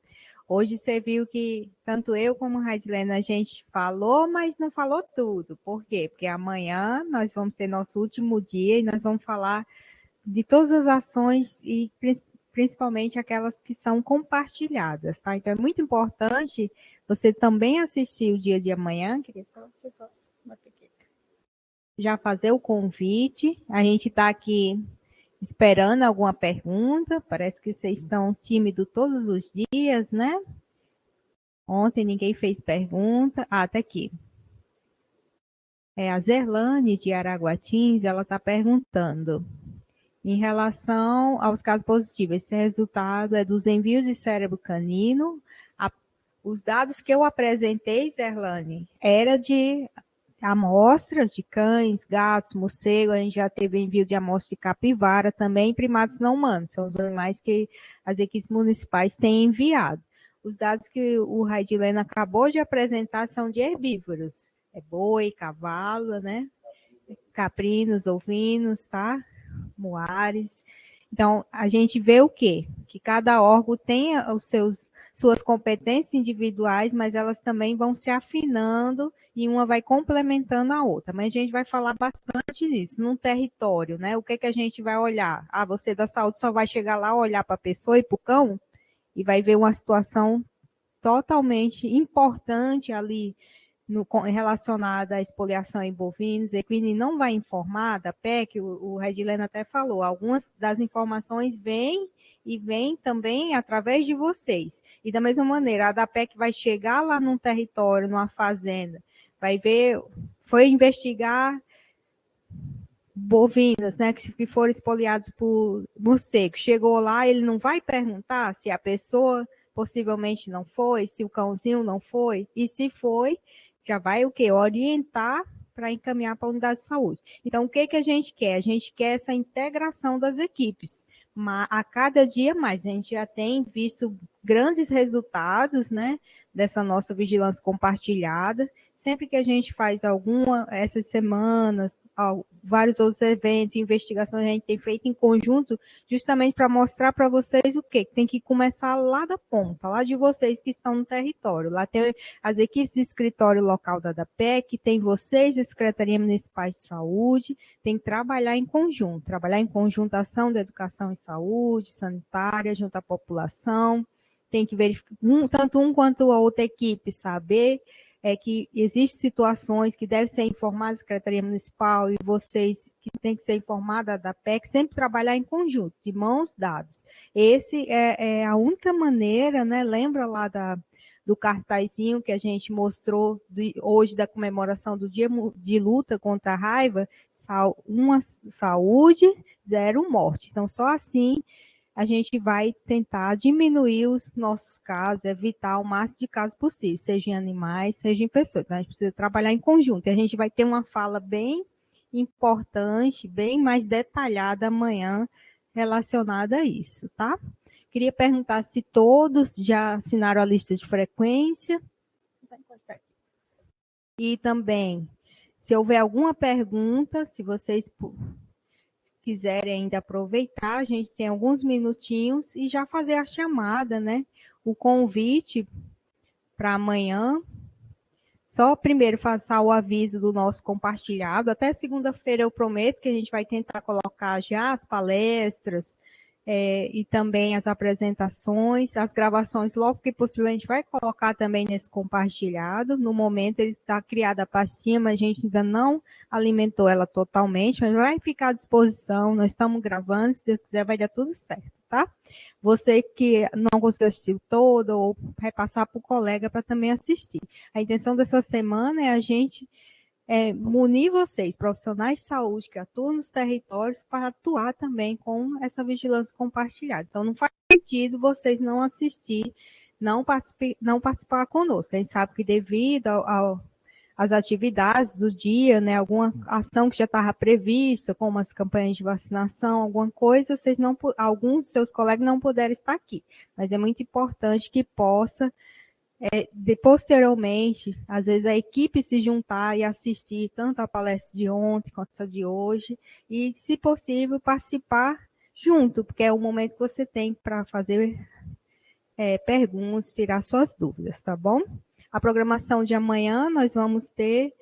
Hoje você viu que tanto eu como a Radilena a gente falou, mas não falou tudo. Por quê? Porque amanhã nós vamos ter nosso último dia e nós vamos falar de todas as ações e principalmente aquelas que são compartilhadas, tá? Então é muito importante você também assistir o dia de amanhã. Deixa eu só bater aqui. Já fazer o convite. A gente está aqui esperando alguma pergunta. Parece que vocês estão tímidos todos os dias, né? Ontem ninguém fez pergunta. Ah, tá aqui. A Zerlane de Araguatins, ela está perguntando em relação aos casos positivos. Esse resultado é dos envios de cérebro canino. Os dados que eu apresentei, Zerlane, era de amostras de cães, gatos, morcego. A gente já teve envio de amostra de capivara também, primatas não humanos. São os animais que as equipes municipais têm enviado. Os dados que o Raidilena acabou de apresentar são de herbívoros. É boi, cavalo, né? Caprinos, ovinos, tá? Moares. Então, a gente vê o quê? Que cada órgão tem suas competências individuais, mas elas também vão se afinando e uma vai complementando a outra. Mas a gente vai falar bastante nisso, num território, né? O que a gente vai olhar? Ah, você da saúde só vai chegar lá, olhar para a pessoa e para o cão e vai ver uma situação totalmente importante ali relacionada à expoliação em bovinos. Equine não vai informar da PEC, o Redilena até falou, algumas das informações vêm também através de vocês. E da mesma maneira, a da PEC vai chegar lá num território, numa fazenda, vai ver, foi investigar bovinos, né, que foram expoliados por morcego. Chegou lá, ele não vai perguntar se a pessoa possivelmente não foi, se o cãozinho não foi, e se foi, já vai o quê? Orientar para encaminhar para a unidade de saúde. Então, o que a gente quer? A gente quer essa integração das equipes. A cada dia mais, a gente já tem visto grandes resultados, né, dessa nossa vigilância compartilhada. Sempre que a gente faz essas semanas, vários outros eventos, investigações, a gente tem feito em conjunto, justamente para mostrar para vocês o quê? Tem que começar lá da ponta, lá de vocês que estão no território. Lá tem as equipes de escritório local da DAPEC, tem vocês, a Secretaria Municipal de Saúde, tem que trabalhar em conjunto, ação da educação e saúde, sanitária, junto à população, tem que verificar, tanto um quanto a outra equipe, saber que existem situações que devem ser informadas à Secretaria Municipal e vocês que têm que ser informados da PEC, sempre trabalhar em conjunto, de mãos dadas. Esse é a única maneira, né? Lembra lá do cartazinho que a gente mostrou hoje da comemoração do Dia de Luta contra a Raiva, uma saúde, 0 morte. Então, só assim a gente vai tentar diminuir os nossos casos, evitar o máximo de casos possível, seja em animais, seja em pessoas. Então, a gente precisa trabalhar em conjunto. E a gente vai ter uma fala bem importante, bem mais detalhada amanhã relacionada a isso, tá? Queria perguntar se todos já assinaram a lista de frequência. E também, se houver alguma pergunta, se vocês quiserem ainda aproveitar, a gente tem alguns minutinhos e já fazer a chamada, né? O convite para amanhã. Só primeiro passar o aviso do nosso compartilhado. Até segunda-feira eu prometo que a gente vai tentar colocar já as palestras e também as apresentações, as gravações, logo que possível a gente vai colocar também nesse compartilhado. No momento ele está criada a pastinha, mas a gente ainda não alimentou ela totalmente, mas vai ficar à disposição. Nós estamos gravando, se Deus quiser vai dar tudo certo, tá? Você que não conseguiu assistir todo, ou repassar para o colega para também assistir. A intenção dessa semana é a gente munir vocês, profissionais de saúde que atuam nos territórios, para atuar também com essa vigilância compartilhada. Então, não faz sentido vocês não assistir, não participar conosco. A gente sabe que devido às atividades do dia, né, alguma ação que já estava prevista, como as campanhas de vacinação, alguma coisa, alguns de seus colegas não puderam estar aqui. Mas é muito importante que possa posteriormente, às vezes a equipe se juntar e assistir tanto a palestra de ontem quanto a de hoje, e, se possível, participar junto, porque é o momento que você tem para fazer perguntas, tirar suas dúvidas, tá bom? A programação de amanhã, nós vamos ter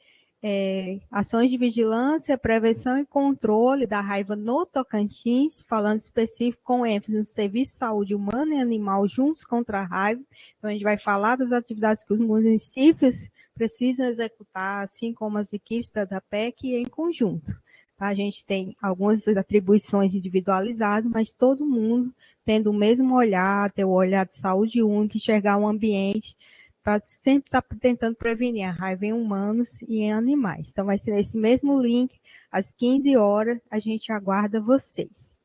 ações de vigilância, prevenção e controle da raiva no Tocantins, falando específico com ênfase no serviço de saúde humana e animal juntos contra a raiva. Então, a gente vai falar das atividades que os municípios precisam executar, assim como as equipes da PEC em conjunto. A gente tem algumas atribuições individualizadas, mas todo mundo tendo o mesmo olhar, ter o olhar de saúde única, enxergar o ambiente, para sempre estar tentando prevenir a raiva em humanos e em animais. Então, vai ser nesse mesmo link, às 15 horas, a gente aguarda vocês.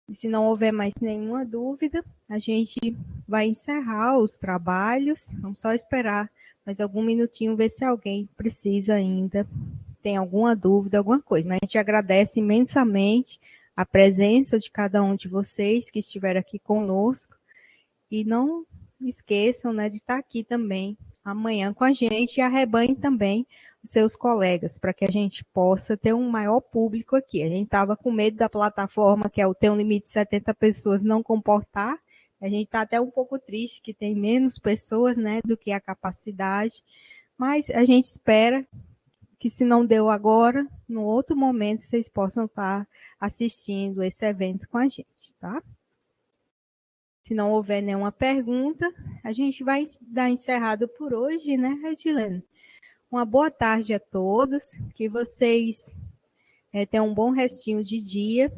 E se não houver mais nenhuma dúvida, a gente vai encerrar os trabalhos. Vamos só esperar mais algum minutinho, ver se alguém precisa ainda, tem alguma dúvida, alguma coisa. Mas a gente agradece imensamente a presença de cada um de vocês que estiveram aqui conosco. E não esqueçam, né, de estar aqui também amanhã com a gente e arrebanhem também os seus colegas, para que a gente possa ter um maior público aqui. A gente estava com medo da plataforma, que ter um limite de 70 pessoas, não comportar. A gente está até um pouco triste que tem menos pessoas, né, do que a capacidade, mas a gente espera que, se não deu agora, no outro momento vocês possam estar assistindo esse evento com a gente, tá? Se não houver nenhuma pergunta, a gente vai dar encerrado por hoje, né, Edilene? Uma boa tarde a todos, que vocês tenham um bom restinho de dia